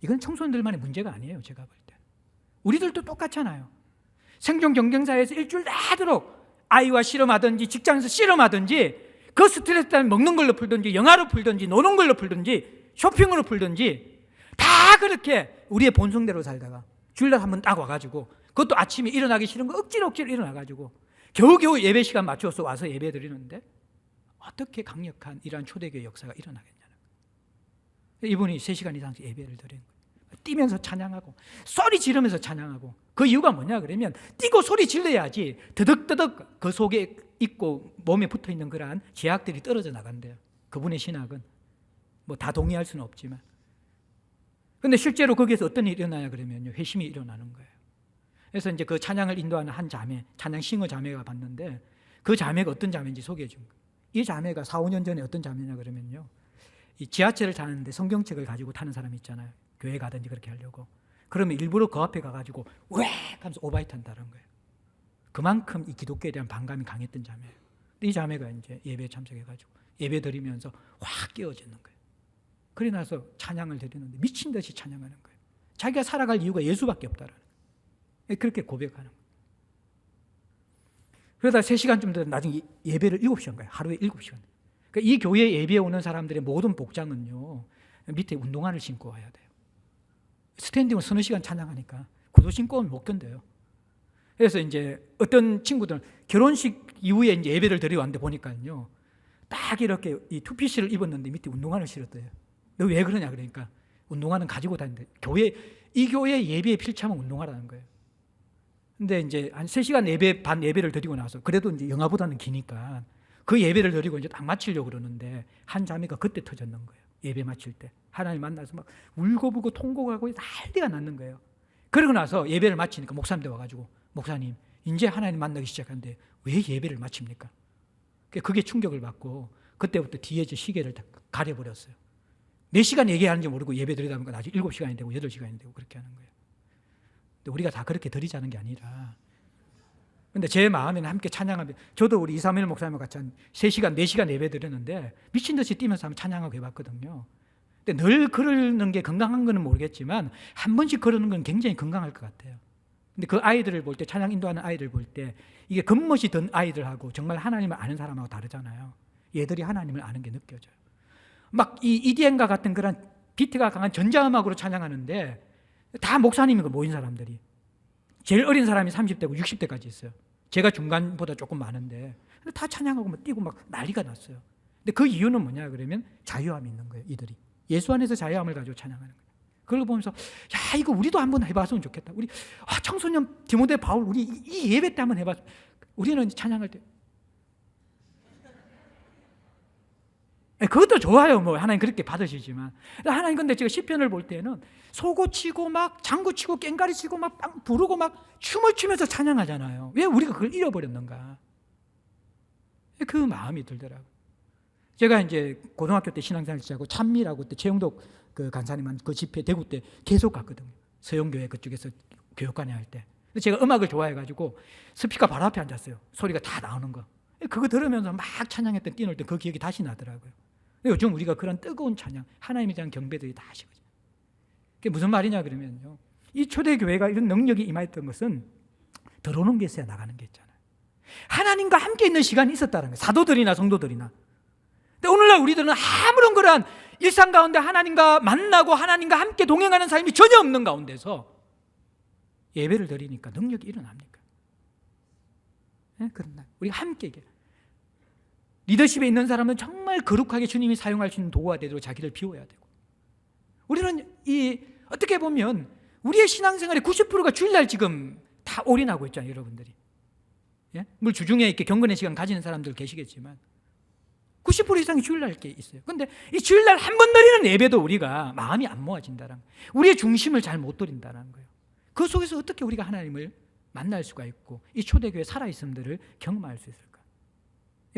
S1: 이건 청소년들만의 문제가 아니에요. 제가 볼 때 우리들도 똑같잖아요. 생존 경쟁사에서 일주일 내도록 아이와 씨름하든지 직장에서 씨름하든지, 그 스트레스 때문에 먹는 걸로 풀든지 영화로 풀든지 노는 걸로 풀든지 쇼핑으로 풀든지 다 그렇게 우리의 본성대로 살다가 주일날 한번 딱 와가지고, 그것도 아침에 일어나기 싫은 거 억지로 일어나가지고 겨우겨우 예배 시간 맞춰서 와서 예배 드리는데 어떻게 강력한 이러한 초대교회 역사가 일어나겠냐는 거예요. 이분이 3시간 이상씩 예배를 드리는 거예요. 뛰면서 찬양하고 소리 지르면서 찬양하고. 그 이유가 뭐냐 그러면, 뛰고 소리 질러야지 더덕더덕 그 속에 있고 몸에 붙어있는 그러한 제약들이 떨어져 나간대요. 그분의 신학은 뭐 다 동의할 수는 없지만. 그런데 실제로 거기에서 어떤 일이 일어나냐 그러면요, 회심이 일어나는 거예요. 그래서 이제 그 찬양을 인도하는 한 자매, 찬양 싱어 자매가 봤는데, 그 자매가 어떤 자매인지 소개해 준 거예요. 이 자매가 4, 5년 전에 어떤 자매냐 그러면요, 이 지하철을 타는데 성경책을 가지고 타는 사람이 있잖아요. 교회 가든지 그렇게 하려고. 그러면 일부러 그 앞에 가가지고 왜 하면서 오바이트 한다는 거예요. 그만큼 이 기독교에 대한 반감이 강했던 자매예요. 이 자매가 이제 예배에 참석해가지고 예배 드리면서 확 깨어지는 거예요. 그래 나서 찬양을 드리는데 미친 듯이 찬양하는 거예요. 자기가 살아갈 이유가 예수밖에 없다는 거예요. 그렇게 고백하는 거예요. 그러다 3시간쯤 되면 나중에 예배를 7시간 가요. 하루에 7시간. 그러니까 이 교회 예배에 오는 사람들의 모든 복장은요, 밑에 운동화를 신고 와야 돼요. 스탠딩을 서너 시간 찬양하니까 구두 신고 오면 못 견뎌요. 그래서 이제 어떤 친구들은 결혼식 이후에 이제 예배를 드려왔는데 보니까요, 딱 이렇게 이 투피시를 입었는데 밑에 운동화를 신었대요. 너 왜 그러냐 그러니까, 운동화는 가지고 다니는데 이 교회 예배에 필참은 운동화라는 거예요. 근데 이제 한 3시간 반 예배를 드리고 나서, 그래도 이제 영화보다는 기니까 그 예배를 드리고 이제 딱 마치려고 그러는데, 한 자매가 그때 터졌는 거예요. 예배 마칠 때 하나님 만나서 막 울고불고 통곡하고 난리가 났는 거예요. 그러고 나서 예배를 마치니까 목사님들 와가지고, 목사님 이제 하나님 만나기 시작하는데 왜 예배를 마칩니까? 그게 충격을 받고 그때부터 뒤에 저 시계를 다 가려버렸어요. 4시간 얘기하는지 모르고 예배 드리다 보니까 나중에 7시간이 되고 8시간이 되고 그렇게 하는 거예요. 근데 우리가 다 그렇게 드리자는 게 아니라, 근데 제 마음에는 함께 찬양하면, 저도 우리 이사무엘 목사님과 같이 한 3시간, 4시간 예배 드렸는데 미친 듯이 뛰면서 한번 찬양하고 해봤거든요. 근데 늘 그러는 게 건강한 거는 모르겠지만 한 번씩 그러는 건 굉장히 건강할 것 같아요. 근데 그 아이들을 볼 때, 찬양 인도하는 아이들 볼 때, 이게 겉멋이 든 아이들하고 정말 하나님을 아는 사람하고 다르잖아요. 얘들이 하나님을 아는 게 느껴져요. 막 이 EDM과 같은 그런 비트가 강한 전자음악으로 찬양하는데 다 목사님이고 모인 사람들이, 제일 어린 사람이 30대고 60대까지 있어요. 제가 중간보다 조금 많은데 다 찬양하고 막 뛰고 막 난리가 났어요. 근데 그 이유는 뭐냐 그러면 자유함이 있는 거예요. 이들이 예수 안에서 자유함을 가지고 찬양하는 거예요. 그걸 보면서 야, 이거 우리도 한번 해봤으면 좋겠다. 우리 청소년 디모데 바울 우리 이 예배 때 한번 해봤. 우리는 찬양할 때 그것도 좋아요. 뭐 하나님 그렇게 받으시지만, 하나님 근데 제가 시편을 볼 때는 소고치고 막 장구치고 꽹가리치고 막 부르고 막 춤을 추면서 찬양하잖아요. 왜 우리가 그걸 잃어버렸는가? 그 마음이 들더라고요. 제가 이제 고등학교 때 신앙생활 시작하고 찬미라고 때 최영덕 그 간사님한 그 집회 대구 때 계속 갔거든요. 서영교회 그쪽에서 교육관에 할 때. 제가 음악을 좋아해가지고 스피커 바로 앞에 앉았어요. 소리가 다 나오는 거. 그거 들으면서 막 찬양했던 뛰놀 때 그 기억이 다시 나더라고요. 요즘 우리가 그런 뜨거운 찬양, 하나님에 대한 경배들이 다 하시거든요. 그게 무슨 말이냐 그러면요, 이 초대교회가 이런 능력이 임했던 것은 들어오는 게 있어야 나가는 게 있잖아요. 하나님과 함께 있는 시간이 있었다는 거예요. 사도들이나 성도들이나 근데 오늘날 우리들은 아무런 그러한 일상 가운데 하나님과 만나고 하나님과 함께 동행하는 삶이 전혀 없는 가운데서 예배를 드리니까 능력이 일어납니까? 네? 그런다. 우리가 함께 리더십에 있는 사람은 정말 거룩하게 주님이 사용할 수 있는 도구가 되도록 자기를 비워야 되고, 우리는 어떻게 보면 우리의 신앙생활의 90%가 주일날 지금 다 올인하고 있잖아요, 여러분들이. 예? 물론 주중에 이렇게 경건의 시간 가지는 사람들 계시겠지만 90% 이상이 주일날 게 있어요. 그런데 이 주일날 한 번 드리는 예배도 우리가 마음이 안 모아진다는 거예요. 우리의 중심을 잘 못 드린다는 거예요. 그 속에서 어떻게 우리가 하나님을 만날 수가 있고 이 초대교회 살아있음들을 경험할 수 있을까?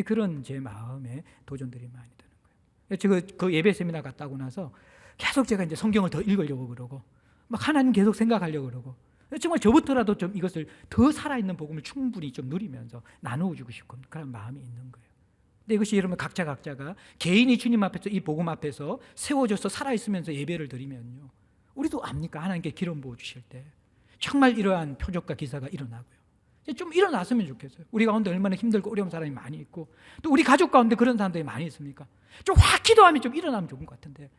S1: 그런 제 마음의 도전들이 많이 드는 거예요. 제가 그 예배 세미나 갔다 오고 나서 계속 제가 이제 성경을 더 읽으려고 그러고 막 하나님 계속 생각하려고 그러고, 정말 저부터라도 좀 이것을 더 살아있는 복음을 충분히 좀 누리면서 나누어주고 싶은 그런 마음이 있는 거예요. 근데 이것이 여러분 각자가 개인이 주님 앞에서 이 복음 앞에서 세워져서 살아있으면서 예배를 드리면요, 우리도 압니까? 하나님께 기름 부어주실 때 정말 이러한 표적과 기사가 일어나고요. 좀 일어났으면 좋겠어요. 우리 가운데 얼마나 힘들고 어려운 사람이 많이 있고 또 우리 가족 가운데 그런 사람들이 많이 있습니까? 좀 확 기도하면 좀 일어나면 좋은 것 같은데,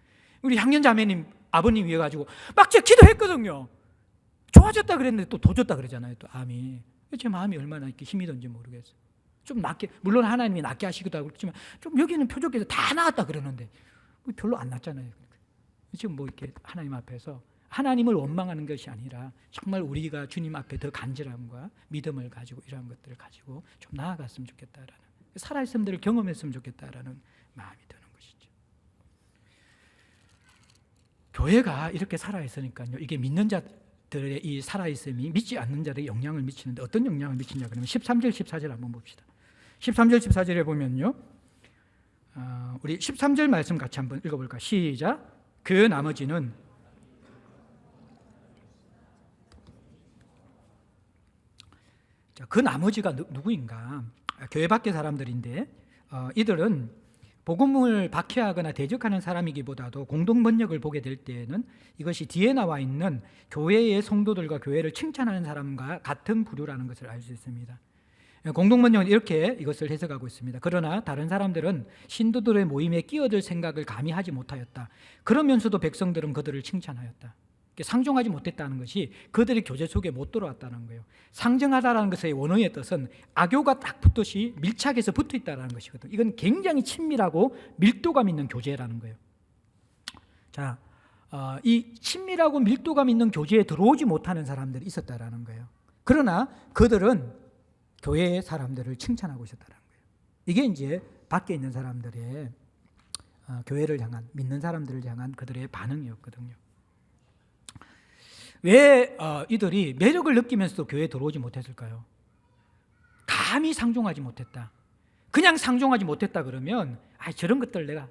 S1: 우리 향년자매님 아버님 위해 가지고 막 제가 기도했거든요. 좋아졌다 그랬는데 또 도졌다 그러잖아요. 또 암이. 제 마음이 얼마나 이렇게 힘이 든지 모르겠어요. 좀 낫게, 물론 하나님이 낫게 하시기도 하고 그렇지만 좀 여기는 표적에서 다 나았다 그러는데 별로 안 낫잖아요. 지금 뭐 이렇게 하나님 앞에서 하나님을 원망하는 것이 아니라 정말 우리가 주님 앞에 더 간절함과 믿음을 가지고 이러한 것들을 가지고 좀 나아갔으면 좋겠다라는, 살아있음들을 경험했으면 좋겠다라는 마음이 드는 것이죠. 교회가 이렇게 살아있으니까요, 이게 믿는 자들의 이 살아있음이 믿지 않는 자들에게 영향을 미치는데 어떤 영향을 미치냐 그러면 13절 14절 한번 봅시다. 13절 14절에 보면요, 우리 13절 말씀 같이 한번 읽어볼까? 시작. 그 나머지는 그 나머지가 누구인가? 교회 밖의 사람들인데 이들은 복음을 박해하거나 대적하는 사람이기보다도 공동 번역을 보게 될 때에는 이것이 뒤에 나와 있는 교회의 성도들과 교회를 칭찬하는 사람과 같은 부류라는 것을 알 수 있습니다. 공동 번역은 이렇게 이것을 해석하고 있습니다. 그러나 다른 사람들은 신도들의 모임에 끼어들 생각을 감히 하지 못하였다. 그러면서도 백성들은 그들을 칭찬하였다. 상종하지 못했다는 것이 그들의 교제 속에 못 들어왔다는 거예요. 상정하다라는 것의 원어의 뜻은 악교가 딱 붙듯이 밀착해서 붙어 있다는 것이거든요. 이건 굉장히 친밀하고 밀도감 있는 교제라는 거예요. 자, 이 친밀하고 밀도감 있는 교제에 들어오지 못하는 사람들이 있었다라는 거예요. 그러나 그들은 교회의 사람들을 칭찬하고 있었다는 거예요. 이게 이제 밖에 있는 사람들의 교회를 향한, 믿는 사람들을 향한 그들의 반응이었거든요. 왜 이들이 매력을 느끼면서도 교회에 들어오지 못했을까요? 감히 상종하지 못했다. 그냥 상종하지 못했다 그러면 저런 것들 내가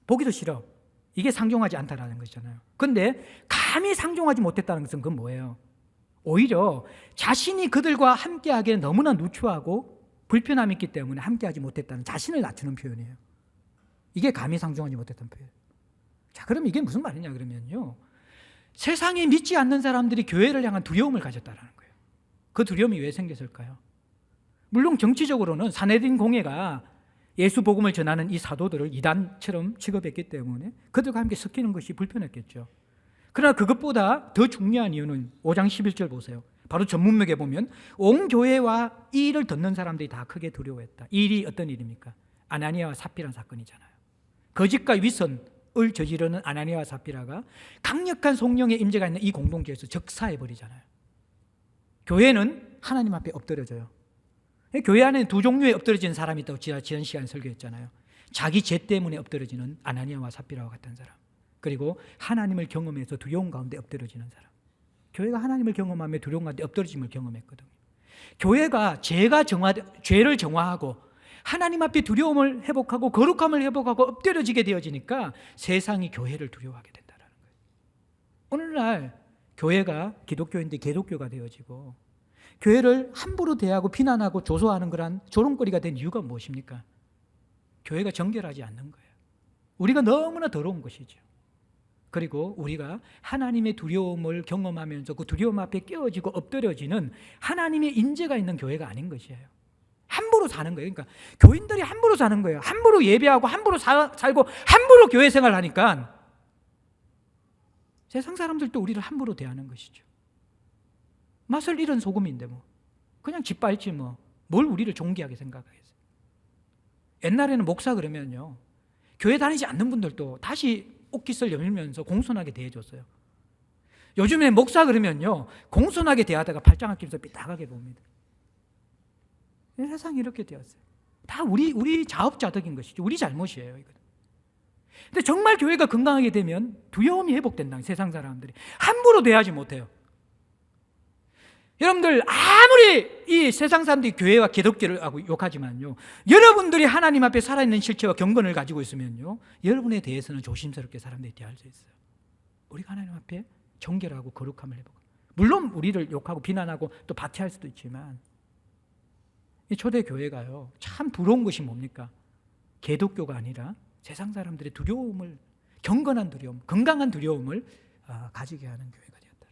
S1: 보기도 싫어. 이게 상종하지 않다라는 것이잖아요. 그런데 감히 상종하지 못했다는 것은 그건 뭐예요? 오히려 자신이 그들과 함께하기에 너무나 누추하고 불편함이 있기 때문에 함께하지 못했다는 자신을 낮추는 표현이에요. 이게 감히 상종하지 못했다는 표현. 자, 그럼 이게 무슨 말이냐 그러면요, 세상에 믿지 않는 사람들이 교회를 향한 두려움을 가졌다는 거예요. 그 두려움이 왜 생겼을까요? 물론 정치적으로는 사내린 공회가 예수 복음을 전하는 이 사도들을 이단처럼 취급했기 때문에 그들과 함께 섞이는 것이 불편했겠죠. 그러나 그것보다 더 중요한 이유는 5장 11절 보세요. 바로 전문맥에 보면 온 교회와 이 일을 듣는 사람들이 다 크게 두려워했다. 이 일이 어떤 일입니까? 아나니아와 삽비라 사건이잖아요. 거짓과 위선을 저지르는 아나니아와 삽비라가 강력한 성령의 임재가 있는 이 공동체에서 적사해버리잖아요. 교회는 하나님 앞에 엎드려져요. 교회 안에 두 종류의 엎드려지는 사람이 있다고 지난 시간에 설교했잖아요. 자기 죄 때문에 엎드려지는 아나니아와 삽비라와 같은 사람, 그리고 하나님을 경험해서 두려움 가운데 엎드려지는 사람. 교회가 하나님을 경험하며 두려움 가운데 엎드려짐을 경험했거든요. 교회가 죄를 정화하고 하나님 앞에 두려움을 회복하고 거룩함을 회복하고 엎드려지게 되어지니까 세상이 교회를 두려워하게 된다는 거예요. 오늘날 교회가 기독교인데 개독교가 되어지고 교회를 함부로 대하고 비난하고 조소하는 그런 조롱거리가 된 이유가 무엇입니까? 교회가 정결하지 않는 거예요. 우리가 너무나 더러운 것이죠. 그리고 우리가 하나님의 두려움을 경험하면서 그 두려움 앞에 깨어지고 엎드려지는 하나님의 인재가 있는 교회가 아닌 것이에요. 함부로 함부로 사는 거예요. 그러니까 교인들이 함부로 사는 거예요. 함부로 예배하고 함부로 살고 함부로 교회 생활을 하니까 세상 사람들도 우리를 함부로 대하는 것이죠. 맛을 잃은 소금인데 뭐 그냥 짓밟지 뭐 뭘 우리를 존귀하게 생각하겠어요. 옛날에는 목사 그러면요, 교회 다니지 않는 분들도 다시 옷깃을 여밀면서 공손하게 대해줬어요. 요즘에 목사 그러면요, 공손하게 대하다가 팔짱을 끼면서 삐딱하게 봅니다. 세상이 이렇게 되었어요. 다 우리 자업자득인 것이죠. 우리 잘못이에요, 이거. 근데 정말 교회가 건강하게 되면 두려움이 회복된다. 세상 사람들이 함부로 대하지 못해요. 여러분들 아무리 이 세상 사람들이 교회와 기독교를 하고 욕하지만요, 여러분들이 하나님 앞에 살아있는 실체와 경건을 가지고 있으면요, 여러분에 대해서는 조심스럽게 사람들이 대할 수 있어요. 우리가 하나님 앞에 정결하고 거룩함을 회복. 물론 우리를 욕하고 비난하고 또 박해할 수도 있지만, 이 초대교회가요 참 부러운 것이 뭡니까? 기독교가 아니라 세상 사람들의 두려움을, 경건한 두려움, 건강한 두려움을 가지게 하는 교회가 되었다.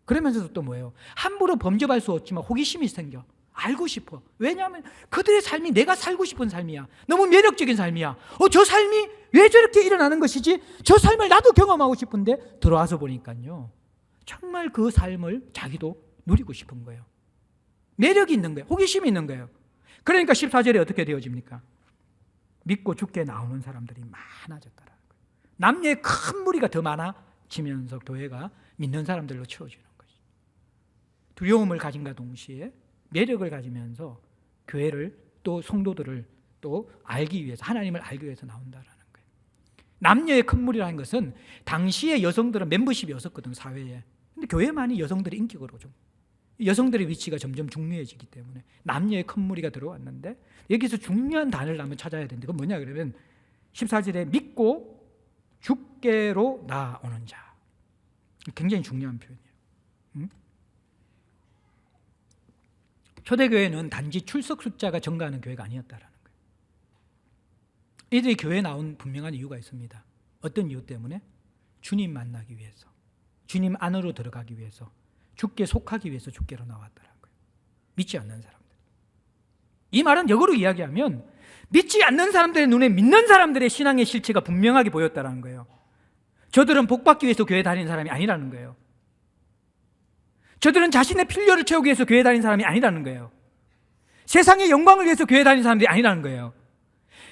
S1: 그러면서도 또 뭐예요? 함부로 범접할 수 없지만 호기심이 생겨. 알고 싶어. 왜냐하면 그들의 삶이 내가 살고 싶은 삶이야. 너무 매력적인 삶이야. 저 삶이 왜 저렇게 일어나는 것이지? 저 삶을 나도 경험하고 싶은데 들어와서 보니까요, 정말 그 삶을 자기도 누리고 싶은 거예요. 매력이 있는 거예요. 호기심이 있는 거예요. 그러니까 14절에 어떻게 되어집니까? 믿고 죽게 나오는 사람들이 많아졌다라는 거예요. 남녀의 큰 무리가 더 많아지면서 교회가 믿는 사람들로 채워지는 거죠. 두려움을 가진과 동시에 매력을 가지면서 교회를 또 성도들을 또 알기 위해서, 하나님을 알기 위해서 나온다라는 거예요. 남녀의 큰 무리라는 것은 당시에 여성들은 멤버십이 없었거든, 사회에. 근데 교회만이 여성들의 인격으로 좀, 여성들의 위치가 점점 중요해지기 때문에 남녀의 큰 무리가 들어왔는데, 여기서 중요한 단어를 한번 찾아야 되는데, 그건 뭐냐 그러면 14절에 믿고 주께로 나아오는 자. 굉장히 중요한 표현이에요. 초대교회는 단지 출석 숫자가 증가하는 교회가 아니었다라는 거예요. 이들이 교회에 나온 분명한 이유가 있습니다. 어떤 이유 때문에? 주님 만나기 위해서, 주님 안으로 들어가기 위해서, 주께 속하기 위해서 주께로 나왔다라는 거예요. 믿지 않는 사람들. 이 말은 역으로 이야기하면 믿지 않는 사람들의 눈에 믿는 사람들의 신앙의 실체가 분명하게 보였다라는 거예요. 저들은 복받기 위해서 교회 다니는 사람이 아니라는 거예요. 저들은 자신의 필요를 채우기 위해서 교회 다니는 사람이 아니라는 거예요. 세상의 영광을 위해서 교회 다니는 사람들이 아니라는 거예요.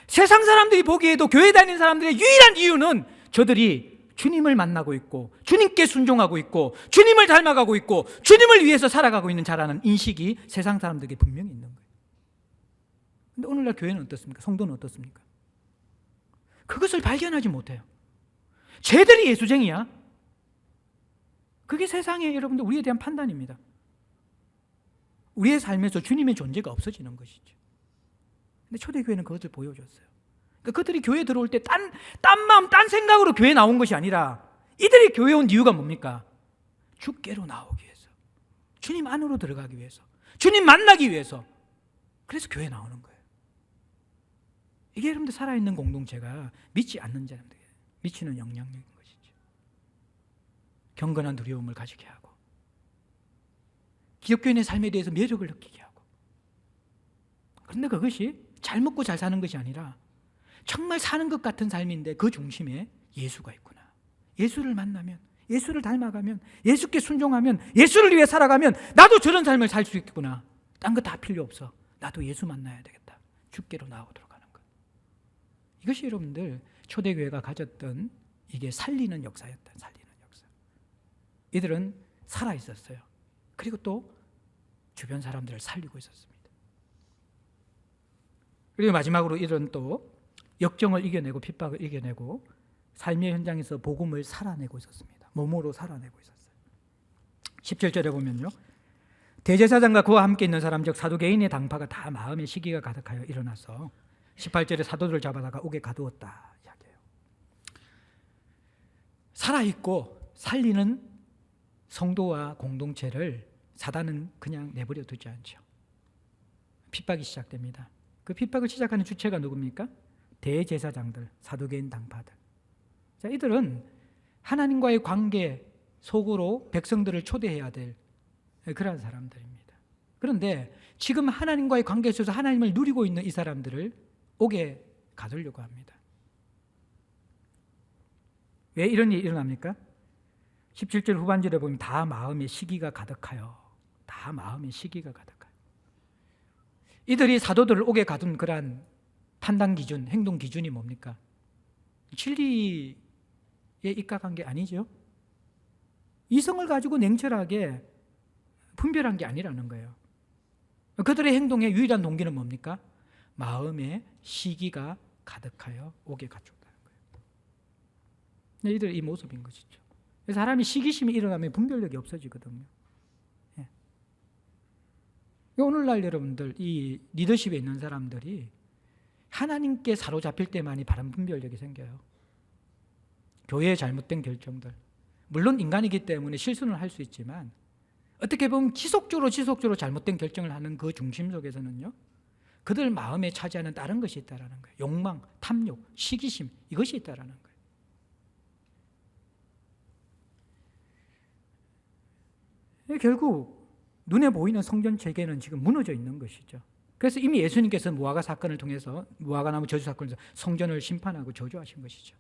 S1: 세상 사람들이 보기에도 교회 다니는 사람들의 유일한 이유는 저들이 주님을 만나고 있고 주님께 순종하고 있고 주님을 닮아가고 있고 주님을 위해서 살아가고 있는 자라는 인식이 세상 사람들에게 분명히 있는 거예요. 근데 오늘날 교회는 어떻습니까? 성도는 어떻습니까? 그것을 발견하지 못해요. 쟤들이 예수쟁이야. 그게 세상의 여러분들 우리에 대한 판단입니다. 우리의 삶에서 주님의 존재가 없어지는 것이죠. 근데 초대교회는 그것을 보여줬어요. 그러니까 그들이 교회에 들어올 때 딴 마음, 딴 생각으로 교회에 나온 것이 아니라, 이들이 교회에 온 이유가 뭡니까? 주께로 나오기 위해서, 주님 안으로 들어가기 위해서, 주님 만나기 위해서. 그래서 교회에 나오는 거예요. 이게 여러분들 살아있는 공동체가 믿지 않는 사람들에게 미치는 영향력인 것이죠. 경건한 두려움을 가지게 하고, 기독교인의 삶에 대해서 매력을 느끼게 하고. 그런데 그것이 잘 먹고 잘 사는 것이 아니라 정말 사는 것 같은 삶인데 그 중심에 예수가 있구나. 예수를 만나면, 예수를 닮아가면, 예수께 순종하면, 예수를 위해 살아가면 나도 저런 삶을 살 수 있겠구나. 딴 거 다 필요 없어. 나도 예수 만나야 되겠다. 주께로 나오도록 하는 것. 이것이 여러분들 초대교회가 가졌던 이게 살리는 역사였다. 살리는 역사. 이들은 살아있었어요. 그리고 또 주변 사람들을 살리고 있었습니다. 그리고 마지막으로 이들은 또 역정을 이겨내고 핍박을 이겨내고 삶의 현장에서 복음을 살아내고 있었습니다. 몸으로 살아내고 있었어요. 17절에 보면요, 대제사장과 그와 함께 있는 사람 즉 사두개인의 당파가 다 마음의 시기가 가득하여 일어나서 18절에 사도들을 잡아다가 옥에 가두었다 이야기해요. 살아있고 살리는 성도와 공동체를 사단은 그냥 내버려 두지 않죠. 핍박이 시작됩니다. 그 핍박을 시작하는 주체가 누굽니까? 대제사장들, 사두개인 당파들. 자, 이들은 하나님과의 관계 속으로 백성들을 초대해야 될 그런 사람들입니다. 그런데 지금 하나님과의 관계에 있어서 하나님을 누리고 있는 이 사람들을 옥에 가두려고 합니다. 왜 이런 일이 일어납니까? 17절 후반절에 보면 다 마음의 시기가 가득하여. 다 마음의 시기가 가득하여. 이들이 사도들을 옥에 가둔 그러한 판단 기준, 행동 기준이 뭡니까? 진리에 입각한 게 아니죠. 이성을 가지고 냉철하게 분별한 게 아니라는 거예요. 그들의 행동의 유일한 동기는 뭡니까? 마음의 시기가 가득하여 옥에 갇혔다는 거예요. 이들 이 모습인 것이죠. 사람이 시기심이 일어나면 분별력이 없어지거든요. 예. 오늘날 여러분들 이 리더십에 있는 사람들이 하나님께 사로잡힐 때만이 바른 분별력이 생겨요. 교회의 잘못된 결정들, 물론 인간이기 때문에 실수는 할 수 있지만 어떻게 보면 지속적으로 잘못된 결정을 하는 그 중심 속에서는요, 그들 마음에 차지하는 다른 것이 있다라는 거예요. 욕망, 탐욕, 시기심, 이것이 있다라는 거예요. 결국 눈에 보이는 성전 체계는 지금 무너져 있는 것이죠. 그래서 이미 예수님께서 무화과 사건을 통해서, 무화과나무 저주 사건을 통해서 성전을 심판하고 저주하신 것이죠.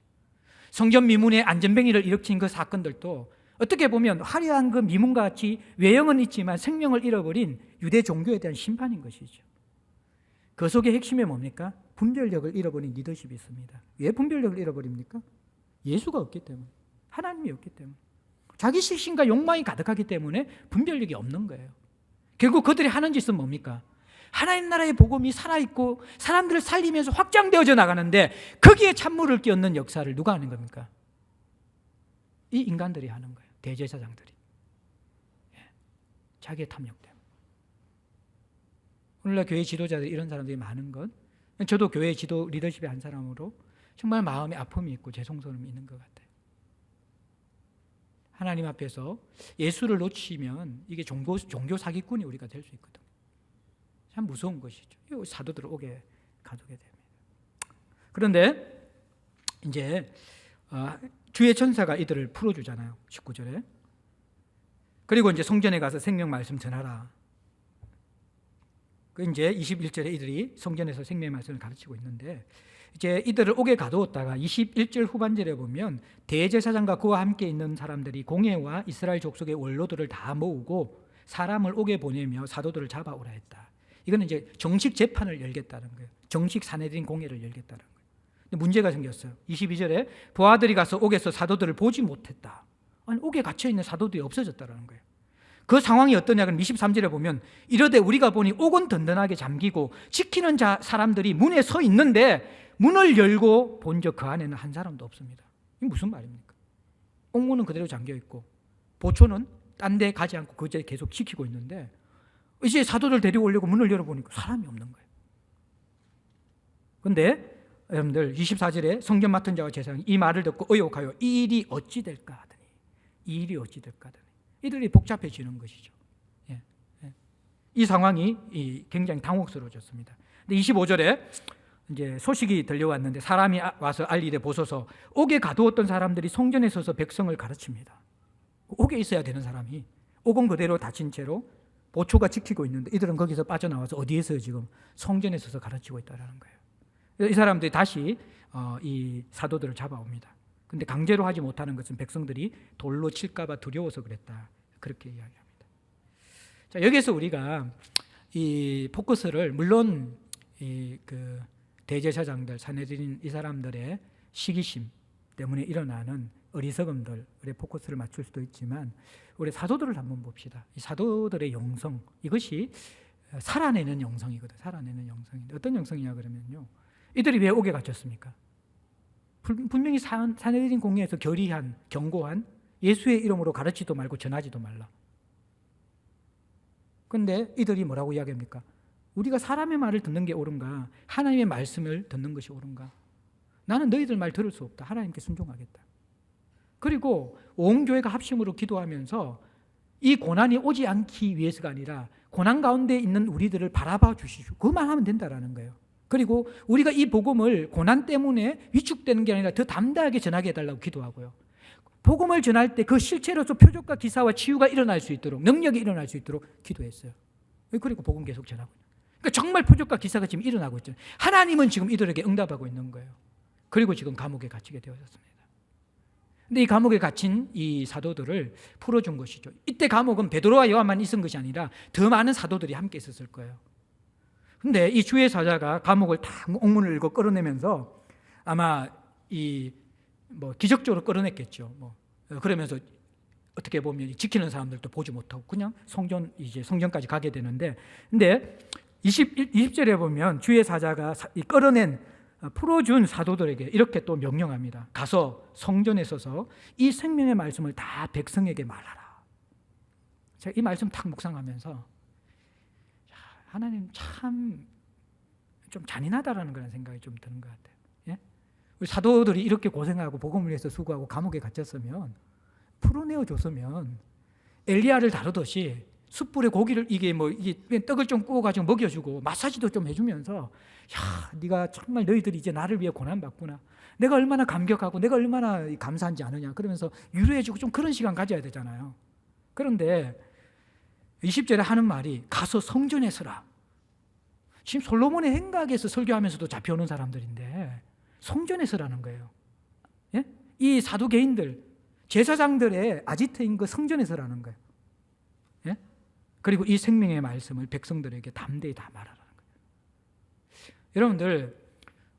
S1: 성전 미문의 안전뱅이를 일으킨 그 사건들도 어떻게 보면 화려한 그 미문과 같이 외형은 있지만 생명을 잃어버린 유대 종교에 대한 심판인 것이죠. 그 속의 핵심이 뭡니까? 분별력을 잃어버린 리더십이 있습니다. 왜 분별력을 잃어버립니까? 예수가 없기 때문에, 하나님이 없기 때문에, 자기 실신과 욕망이 가득하기 때문에 분별력이 없는 거예요. 결국 그들이 하는 짓은 뭡니까? 하나님 나라의 복음이 살아있고 사람들을 살리면서 확장되어져 나가는데 거기에 찬물을 끼얹는 역사를 누가 하는 겁니까? 이 인간들이 하는 거예요. 대제사장들이. 자기의 탐욕 때문에. 오늘날 교회 지도자들이 이런 사람들이 많은 건, 저도 교회 지도 리더십의 한 사람으로 정말 마음에 아픔이 있고 죄송스러움이 있는 것 같아요. 하나님 앞에서 예수를 놓치면 이게 종교 사기꾼이 우리가 될 수 있거든요. 참 무서운 것이죠. 사도들을 옥에 가두게 됩니다. 그런데 이제 주의 천사가 이들을 풀어주잖아요. 19절에. 그리고 이제 성전에 가서 생명 말씀 전하라. 그 이제 21절에 이들이 성전에서 생명 말씀을 가르치고 있는데, 이제 이들을 옥에 가두었다가 21절 후반절에 보면 대제사장과 그와 함께 있는 사람들이 공회와 이스라엘 족속의 원로들을 다 모으고 사람을 옥에 보내며 사도들을 잡아오라 했다. 이거는 이제 정식 재판을 열겠다는 거예요. 정식 사내들인 공회를 열겠다는 거예요. 근데 문제가 생겼어요. 22절에 부하들이 가서 옥에서 사도들을 보지 못했다. 아니, 옥에 갇혀있는 사도들이 없어졌다는 거예요. 그 상황이 어떠냐? 그럼 23절에 보면 이러되 우리가 보니 옥은 든든하게 잠기고 지키는 사람들이 문에 서 있는데 문을 열고 본적 그 안에는 한 사람도 없습니다. 이게 무슨 말입니까? 옥문은 그대로 잠겨있고 보초는 딴 데 가지 않고 그 자리에 계속 지키고 있는데 이제 사도들 데리고 오려고 문을 열어보니까 사람이 없는 거예요. 그런데 여러분들 24절에 성전 맡은 자와 제사장이 이 말을 듣고 의혹하여 이 일이 어찌 될까 하더니, 이 일이 어찌 될까 하더니 이들이 복잡해지는 것이죠. 예. 이 상황이 굉장히 당혹스러워졌습니다. 근데 25절에 이제 소식이 들려왔는데 사람이 와서 알리되 보소서 옥에 가두었던 사람들이 성전에 서서 백성을 가르칩니다. 옥에 있어야 되는 사람이 옥은 그대로 닫힌 채로 보초가 지키고 있는데 이들은 거기서 빠져나와서 어디에서 지금 성전에 서서 가르치고 있다는 거예요. 이 사람들이 다시 이 사도들을 잡아옵니다. 근데 강제로 하지 못하는 것은 백성들이 돌로 칠까 봐 두려워서 그랬다. 그렇게 이야기합니다. 자, 여기서 우리가 이 포커스를 물론 그 대제사장들, 사내들인 이 사람들의 시기심 때문에 일어나는 어리석음들의 포커스를 맞출 수도 있지만 우리 사도들을 한번 봅시다. 이 사도들의 영성, 이것이 살아내는 영성이거든. 살아내는 영성인데 어떤 영성이냐 그러면요, 이들이 왜 옥에 갇혔습니까? 분명히 사내들인 공회에서 결의한, 경고한 예수의 이름으로 가르치도 말고 전하지도 말라. 그런데 이들이 뭐라고 이야기합니까? 우리가 사람의 말을 듣는 게 옳은가? 하나님의 말씀을 듣는 것이 옳은가? 나는 너희들 말 들을 수 없다. 하나님께 순종하겠다. 그리고 온 교회가 합심으로 기도하면서 이 고난이 오지 않기 위해서가 아니라 고난 가운데 있는 우리들을 바라봐 주시오. 그만 하면 된다라는 거예요. 그리고 우리가 이 복음을 고난 때문에 위축되는 게 아니라 더 담대하게 전하게 해달라고 기도하고요. 복음을 전할 때 그 실체로서 표적과 기사와 치유가 일어날 수 있도록, 능력이 일어날 수 있도록 기도했어요. 그리고 복음 계속 전하고 있는. 그러니까 정말 표적과 기사가 지금 일어나고 있잖아요. 하나님은 지금 이들에게 응답하고 있는 거예요. 그리고 지금 감옥에 갇히게 되어졌습니다. 근데 이 감옥에 갇힌 이 사도들을 풀어준 것이죠. 이때 감옥은 베드로와 요한만 있은 것이 아니라 더 많은 사도들이 함께 있었을 거예요. 근데 이 주의 사자가 감옥을 다 옥문을 열고 끌어내면서 아마 기적적으로 끌어냈겠죠. 그러면서 어떻게 보면 지키는 사람들도 보지 못하고 그냥 성전까지 가게 되는데, 근데 20절에 보면 주의 사자가 끌어낸 풀어준 사도들에게 이렇게 또 명령합니다. 가서 성전에 서서 이 생명의 말씀을 다 백성에게 말하라. 제가 이 말씀 탁 묵상하면서 하나님 참 좀 잔인하다라는 그런 생각이 좀 드는 것 같아요. 예? 우리 사도들이 이렇게 고생하고 복음을 위해서 수고하고 감옥에 갇혔으면, 풀어내어 줬으면 엘리야를 다루듯이 숯불에 고기를 이게 떡을 좀 구워가지고 먹여주고 마사지도 좀 해주면서, 야, 네가 정말 너희들이 이제 나를 위해 고난 받구나. 내가 얼마나 감격하고 내가 얼마나 감사한지 아느냐. 그러면서 위로해주고 좀 그런 시간 가져야 되잖아요. 그런데 20절에 하는 말이 가서 성전에 서라. 지금 솔로몬의 행각에서 설교하면서도 잡혀오는 사람들인데 성전에 서라는 거예요. 예? 이 사두개인들, 제사장들의 아지트인 그 성전에 서라는 거예요. 예? 그리고 이 생명의 말씀을 백성들에게 담대히 다 말하라는 거예요. 여러분들,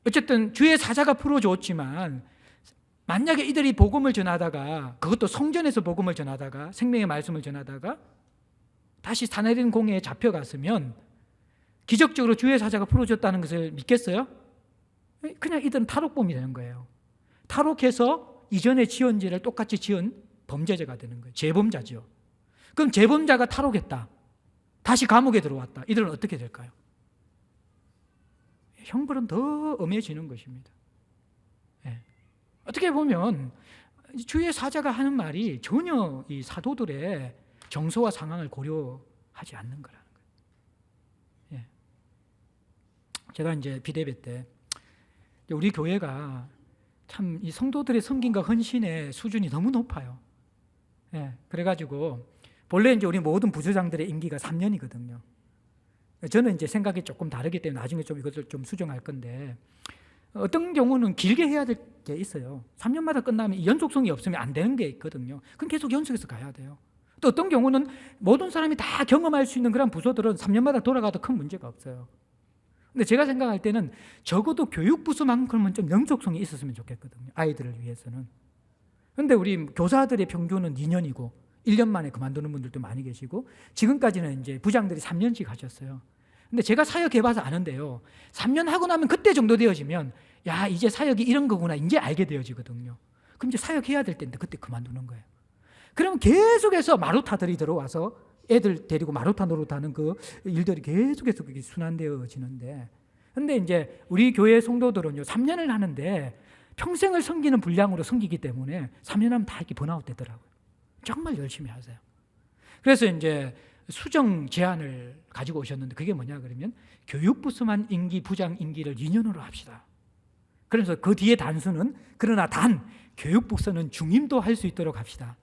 S1: 어쨌든 주의 사자가 풀어줬지만 만약에 이들이 복음을 전하다가, 그것도 성전에서 복음을 전하다가, 생명의 말씀을 전하다가 다시 사내린 공회에 잡혀갔으면 기적적으로 주의 사자가 풀어줬다는 것을 믿겠어요? 그냥 이들은 탈옥범이 되는 거예요. 탈옥해서 이전에 지은 죄를 똑같이 지은 범죄자가 되는 거예요. 재범자죠. 그럼 재범자가 탈옥했다, 다시 감옥에 들어왔다, 이들은 어떻게 될까요? 형벌은 더 엄해지는 것입니다. 예. 어떻게 보면 주의 사자가 하는 말이 전혀 이 사도들의 정서와 상황을 고려하지 않는 거라는 거예요. 예. 제가 이제 비대회 때 우리 교회가 참 이 성도들의 섬김과 헌신의 수준이 너무 높아요. 예. 그래가지고 본래 이제 우리 모든 부주장들의 임기가 3년이거든요. 저는 이제 생각이 조금 다르기 때문에 나중에 좀 이것을 좀 수정할 건데, 어떤 경우는 길게 해야 될 게 있어요. 3년마다 끝나면 연속성이 없으면 안 되는 게 있거든요. 그럼 계속 연속해서 가야 돼요. 또 어떤 경우는 모든 사람이 다 경험할 수 있는 그런 부서들은 3년마다 돌아가도 큰 문제가 없어요. 근데 제가 생각할 때는 적어도 교육부서만큼은 좀 연속성이 있었으면 좋겠거든요. 아이들을 위해서는. 근데 우리 교사들의 평균은 2년이고 1년 만에 그만두는 분들도 많이 계시고, 지금까지는 이제 부장들이 3년씩 하셨어요. 근데 제가 사역해봐서 아는데요, 3년 하고 나면 그때 정도 되어지면, 야, 이제 사역이 이런 거구나, 이제 알게 되어지거든요. 그럼 이제 사역해야 될 때인데 그때 그만두는 거예요. 그러면 계속해서 마루타들이 들어와서 애들 데리고 마루타 노릇하는 그 일들이 계속해서 그게 순환되어지는데, 근데 이제 우리 교회 성도들은요, 3년을 하는데 평생을 섬기는 분량으로 섬기기 때문에 3년 하면 다 이렇게 번아웃 되더라고요. 정말 열심히 하세요. 그래서 이제 수정 제안을 가지고 오셨는데, 그게 뭐냐 그러면 교육부서만 임기, 부장 임기를 2년으로 합시다. 그래서 그 뒤에 단수는, 그러나 단 교육부서는 중임도 할 수 있도록 합시다.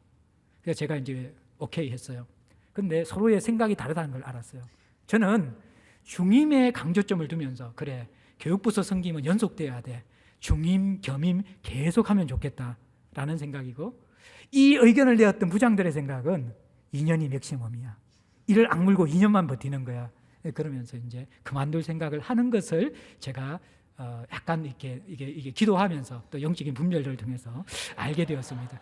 S1: 그래서 제가 이제 오케이 했어요. 근데 서로의 생각이 다르다는 걸 알았어요. 저는 중임에 강조점을 두면서, 그래, 교육부서 섬김은 연속돼야 돼, 중임, 겸임 계속하면 좋겠다라는 생각이고, 이 의견을 내었던 부장들의 생각은 2년이 맥시멈이야, 이를 악물고 2년만 버티는 거야. 그러면서 이제 그만둘 생각을 하는 것을 제가 약간 이게 기도하면서 또 영적인 분별을 통해서 알게 되었습니다.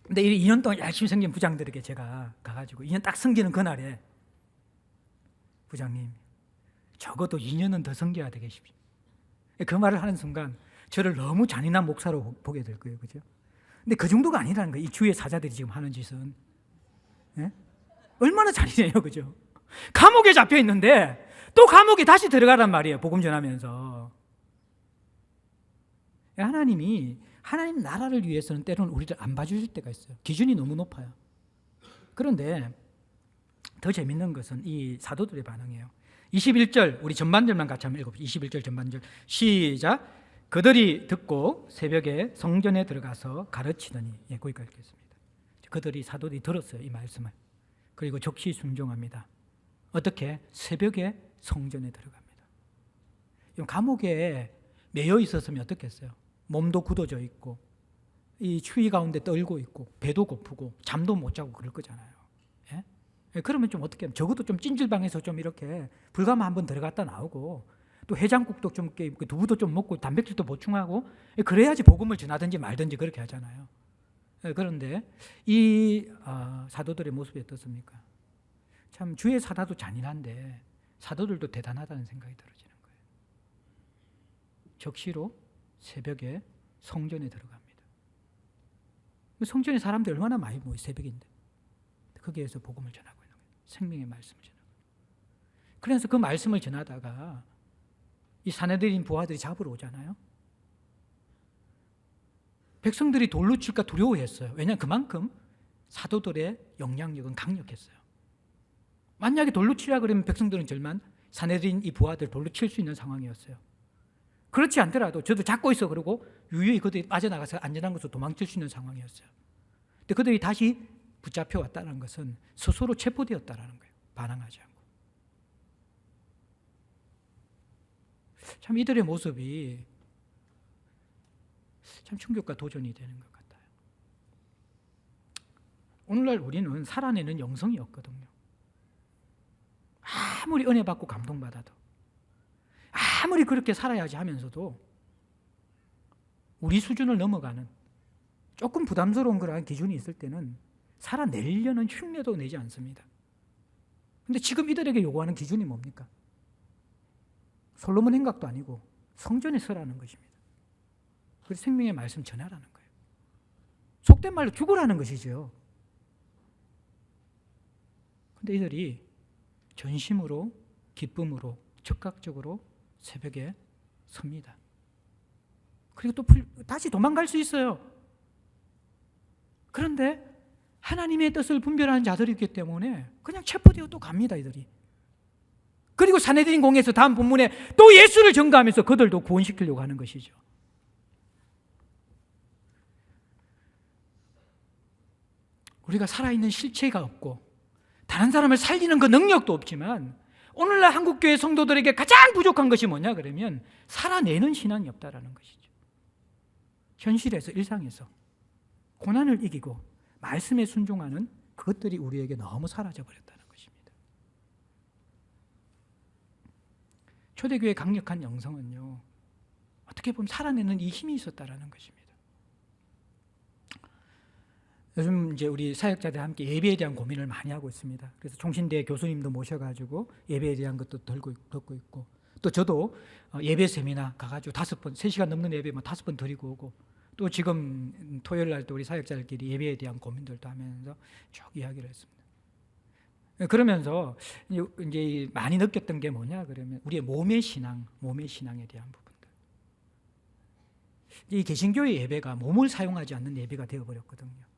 S1: 근데 이 2년 동안 열심히 섬긴 부장들에게 제가 가가지고 2년 딱 섬기는 그날에, 부장님, 적어도 2년은 더 섬겨야 되겠습니다. 그 말을 하는 순간 저를 너무 잔인한 목사로 보게 될 거예요. 그죠? 근데 그 정도가 아니라는 거예요. 이 주의 사자들이 지금 하는 짓은. 예? 얼마나 잔인해요. 그죠? 감옥에 잡혀 있는데 또 감옥에 다시 들어가란 말이에요. 복음 전하면서. 하나님 나라를 위해서는 때로는 우리를 안 봐주실 때가 있어요. 기준이 너무 높아요. 그런데 더 재밌는 것은 이 사도들의 반응이에요. 21절, 우리 전반절만 같이 한번 읽어보시죠. 21절 전반절 시작. 그들이 듣고 새벽에 성전에 들어가서 가르치더니, 거기까지 읽겠습니다. 그들이, 사도들이 들었어요, 이 말씀을. 그리고 적시 순종합니다. 어떻게? 새벽에 성전에 들어갑니다. 감옥에 매여 있었으면 어떻겠어요? 몸도 굳어져 있고 이 추위 가운데 떨고 있고 배도 고프고 잠도 못 자고 그럴 거잖아요. 예? 그러면 좀 어떻게 하면 적어도 좀 찜질방에서 좀 이렇게 불가마 한번 들어갔다 나오고 또 해장국도 좀 두부도 좀 먹고 단백질도 보충하고 그래야지 복음을 전하든지 말든지 그렇게 하잖아요. 그런데 이 사도들의 모습이 어떻습니까? 참 주의 사도도 잔인한데 사도들도 대단하다는 생각이 들어지는 거예요. 적시로 새벽에 성전에 들어갑니다. 성전에 사람들이 얼마나 많이 모여 새벽인데 거기에서 복음을 전하고 있는 거예요. 생명의 말씀을 전하고. 그래서 그 말씀을 전하다가 이 사내들인 부하들이 잡으러 오잖아요. 백성들이 돌로 칠까 두려워했어요. 왜냐하면 그만큼 사도들의 영향력은 강력했어요. 만약에 돌로 치라 그러면 백성들은 절만 사내들인 이 부하들 돌로 칠 수 있는 상황이었어요. 그렇지 않더라도 저도 잡고 있어 그러고 유유히 그들이 빠져나가서 안전한 곳으로 도망칠 수 있는 상황이었어요. 근데 그들이 다시 붙잡혀 왔다는 것은 스스로 체포되었다는 거예요. 반항하지 않고. 참 이들의 모습이 참 충격과 도전이 되는 것 같아요. 오늘날 우리는 살아내는 영성이 없거든요. 아무리 은혜 받고 감동받아도 아무리 그렇게 살아야지 하면서도 우리 수준을 넘어가는 조금 부담스러운 그런 기준이 있을 때는 살아내려는 흉내도 내지 않습니다. 그런데 지금 이들에게 요구하는 기준이 뭡니까? 솔로몬 행각도 아니고 성전에 서라는 것입니다. 그래서 생명의 말씀 전하라는 거예요. 속된 말로 죽으라는 것이죠. 그런데 이들이 전심으로 기쁨으로 적극적으로 새벽에 섭니다. 그리고 또 다시 도망갈 수 있어요. 그런데 하나님의 뜻을 분별하는 자들이 있기 때문에 그냥 체포되어 또 갑니다, 이들이. 그리고 사내들인 공에서 다음 본문에 또 예수를 전가하면서 그들도 구원시키려고 하는 것이죠. 우리가 살아있는 실체가 없고 다른 사람을 살리는 그 능력도 없지만 오늘날 한국교회 성도들에게 가장 부족한 것이 뭐냐 그러면 살아내는 신앙이 없다라는 것이죠. 현실에서 일상에서 고난을 이기고 말씀에 순종하는 그것들이 우리에게 너무 사라져버렸다는 것입니다. 초대교회의 강력한 영성은요, 어떻게 보면 살아내는 이 힘이 있었다라는 것입니다. 요즘 이제 우리 사역자들 함께 예배에 대한 고민을 많이 하고 있습니다. 그래서 총신대 교수님도 모셔가지고 예배에 대한 것도 듣고 있고, 또 저도 예배 세미나 가가지고 5번, 3시간 넘는 예배 5번 드리고 오고, 또 지금 토요일 날 또 우리 사역자들끼리 예배에 대한 고민들도 하면서 쭉 이야기를 했습니다. 그러면서 이제 많이 느꼈던 게 뭐냐 그러면 우리의 몸의 신앙에 대한 부분들. 이 개신교의 예배가 몸을 사용하지 않는 예배가 되어버렸거든요.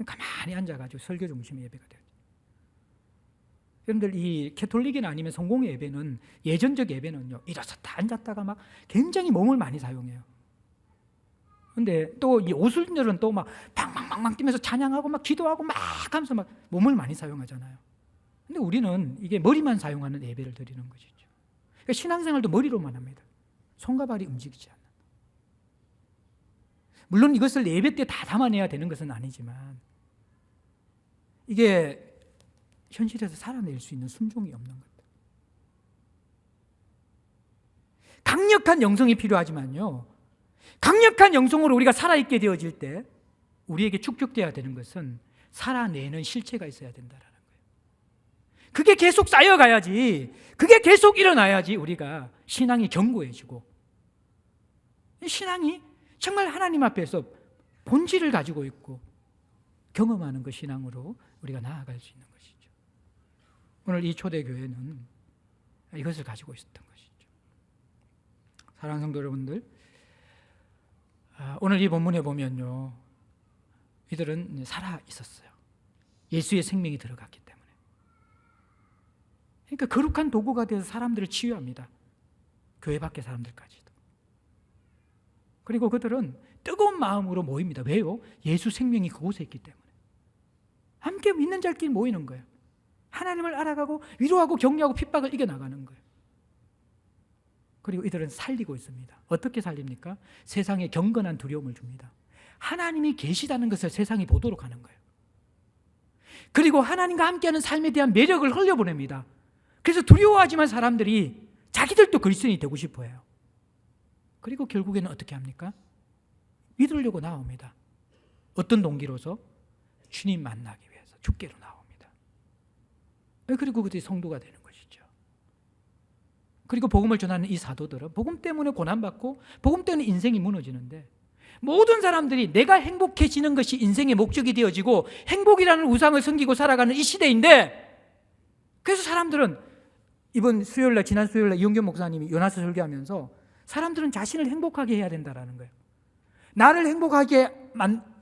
S1: 가만히 앉아가지고 설교 중심의 예배가 돼요. 여러분들 이 캐톨릭이나 아니면 성공의 예배는 예전적 예배는요, 일어섰다 앉았다가 막 굉장히 몸을 많이 사용해요. 근데 또 이 오순절은 또 막 팡팡팡팡 뛰면서 찬양하고 막 기도하고 막 하면서 막 몸을 많이 사용하잖아요. 근데 우리는 이게 머리만 사용하는 예배를 드리는 것이죠. 그러니까 신앙생활도 머리로만 합니다. 손과 발이 움직이지 않는. 물론 이것을 예배 때 다 담아내야 되는 것은 아니지만 이게 현실에서 살아낼 수 있는 순종이 없는 것. 강력한 영성이 필요하지만요, 강력한 영성으로 우리가 살아있게 되어질 때 우리에게 축적되어야 되는 것은 살아내는 실체가 있어야 된다라는 거예요. 그게 계속 쌓여가야지, 그게 계속 일어나야지 우리가 신앙이 견고해지고, 신앙이 정말 하나님 앞에서 본질을 가지고 있고 경험하는 그 신앙으로 우리가 나아갈 수 있는 것이죠. 오늘 이 초대교회는 이것을 가지고 있었던 것이죠. 사랑하는 성도 여러분들, 오늘 이 본문에 보면요, 이들은 살아 있었어요. 예수의 생명이 들어갔기 때문에. 그러니까 거룩한 도구가 되어서 사람들을 치유합니다. 교회 밖의 사람들까지도. 그리고 그들은 뜨거운 마음으로 모입니다. 왜요? 예수 생명이 그곳에 있기 때문에. 함께 있는 자끼리 모이는 거예요. 하나님을 알아가고 위로하고 격려하고 핍박을 이겨나가는 거예요. 그리고 이들은 살리고 있습니다. 어떻게 살립니까? 세상에 경건한 두려움을 줍니다. 하나님이 계시다는 것을 세상이 보도록 하는 거예요. 그리고 하나님과 함께하는 삶에 대한 매력을 흘려보냅니다. 그래서 두려워하지만 사람들이 자기들도 그리스도인이 되고 싶어 해요. 그리고 결국에는 어떻게 합니까? 믿으려고 나옵니다. 어떤 동기로서? 주님 만나기 위해서 죽게로 나옵니다. 그리고 그들이 성도가 되는 것이죠. 그리고 복음을 전하는 이 사도들은 복음 때문에 고난받고 복음 때문에 인생이 무너지는데, 모든 사람들이 내가 행복해지는 것이 인생의 목적이 되어지고 행복이라는 우상을 섬기고 살아가는 이 시대인데, 그래서 사람들은 이번 수요일날, 지난 수요일날 이용균 목사님이 요나서 설교하면서 사람들은 자신을 행복하게 해야 된다라는 거예요. 나를 행복하게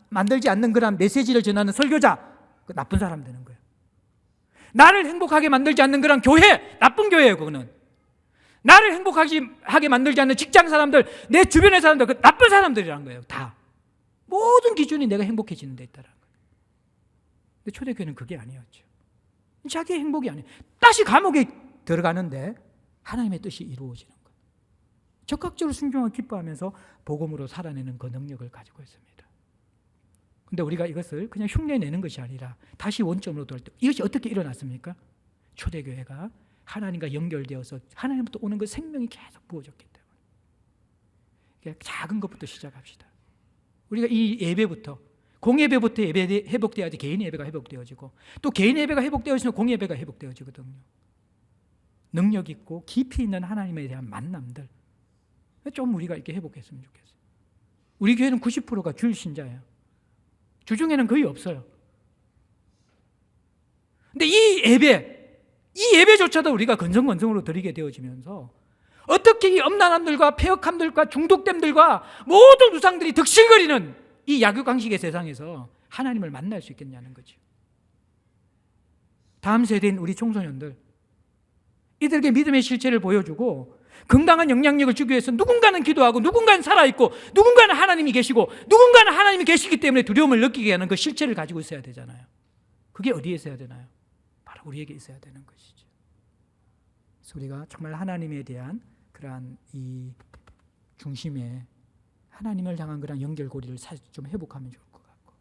S1: 만들지 않는 그런 메시지를 전하는 설교자, 나쁜 사람 되는 거예요. 나를 행복하게 만들지 않는 그런 교회, 나쁜 교회예요. 그거는 나를 행복하게 만들지 않는 직장 사람들, 내 주변의 사람들, 그 나쁜 사람들이라는 거예요. 다 모든 기준이 내가 행복해지는 데 있다는 거예요. 근데 초대교회는 그게 아니었죠. 자기의 행복이 아니에요. 다시 감옥에 들어가는데 하나님의 뜻이 이루어지는 거예요. 적극적으로 순종하고 기뻐하면서 복음으로 살아내는 그 능력을 가지고 있습니다. 근데 우리가 이것을 그냥 흉내내는 것이 아니라 다시 원점으로 돌아올 때, 이것이 어떻게 일어났습니까? 초대교회가 하나님과 연결되어서 하나님부터 오는 그 생명이 계속 부어졌기 때문에 작은 것부터 시작합시다. 우리가 이 예배부터, 공예배부터 예배 회복되어야지 개인 예배가 회복되어지고, 또 개인 예배가 회복되어지면 공예배가 회복되어지거든요. 능력 있고 깊이 있는 하나님에 대한 만남들 좀 우리가 이렇게 회복했으면 좋겠어요. 우리 교회는 90%가 주일 신자예요. 주중에는 거의 없어요. 근데 이 예배조차도 우리가 건성건성으로 드리게 되어지면서 어떻게 이 엄난함들과 폐역함들과 중독됨들과 모든 우상들이 득실거리는 이 약육강식의 세상에서 하나님을 만날 수 있겠냐는 거죠. 다음 세대인 우리 청소년들, 이들에게 믿음의 실체를 보여주고 건강한 영향력을 주기 위해서 누군가는 기도하고 누군가는 살아있고 누군가는 하나님이 계시고 누군가는 하나님이 계시기 때문에 두려움을 느끼게 하는 그 실체를 가지고 있어야 되잖아요. 그게 어디에 있어야 되나요? 바로 우리에게 있어야 되는 것이죠. 그래서 우리가 정말 하나님에 대한 그러한 이 중심에 하나님을 향한 그런 연결고리를 좀 회복하면 좋을 것 같고,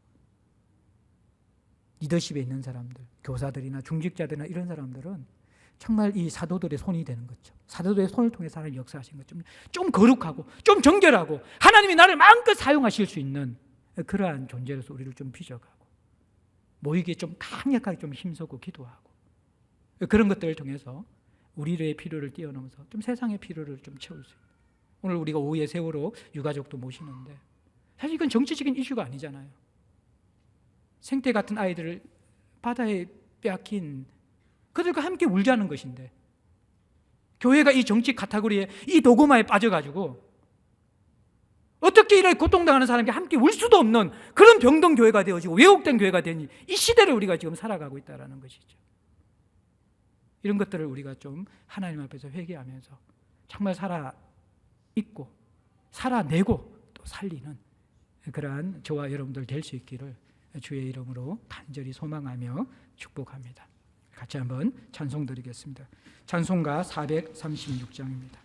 S1: 리더십에 있는 사람들, 교사들이나 중직자들이나 이런 사람들은 정말 이 사도들의 손이 되는 거죠. 사도들의 손을 통해서 하나님 역사하신 것, 좀 거룩하고 좀 정결하고 하나님이 나를 마음껏 사용하실 수 있는 그러한 존재로서 우리를 좀 빚어가고 모이기에 좀 강력하게 좀 힘쓰고 기도하고, 그런 것들을 통해서 우리의 필요를 뛰어넘어서 좀 세상의 필요를 좀 채울 수 있는, 오늘 우리가 오후에 세월호 유가족도 모시는데 사실 이건 정치적인 이슈가 아니잖아요. 생태 같은 아이들을 바다에 빼앗긴 그들과 함께 울자는 것인데, 교회가 이 정치 카테고리에, 이 도구마에 빠져가지고 어떻게 이렇게 고통당하는 사람이 함께 울 수도 없는 그런 병든 교회가 되어지고 왜곡된 교회가 되니, 이 시대를 우리가 지금 살아가고 있다는 것이죠. 이런 것들을 우리가 좀 하나님 앞에서 회개하면서 정말 살아있고 살아내고 또 살리는 그러한 저와 여러분들 될 수 있기를 주의 이름으로 간절히 소망하며 축복합니다. 같이 한번 찬송 드리겠습니다. 찬송가 436장입니다.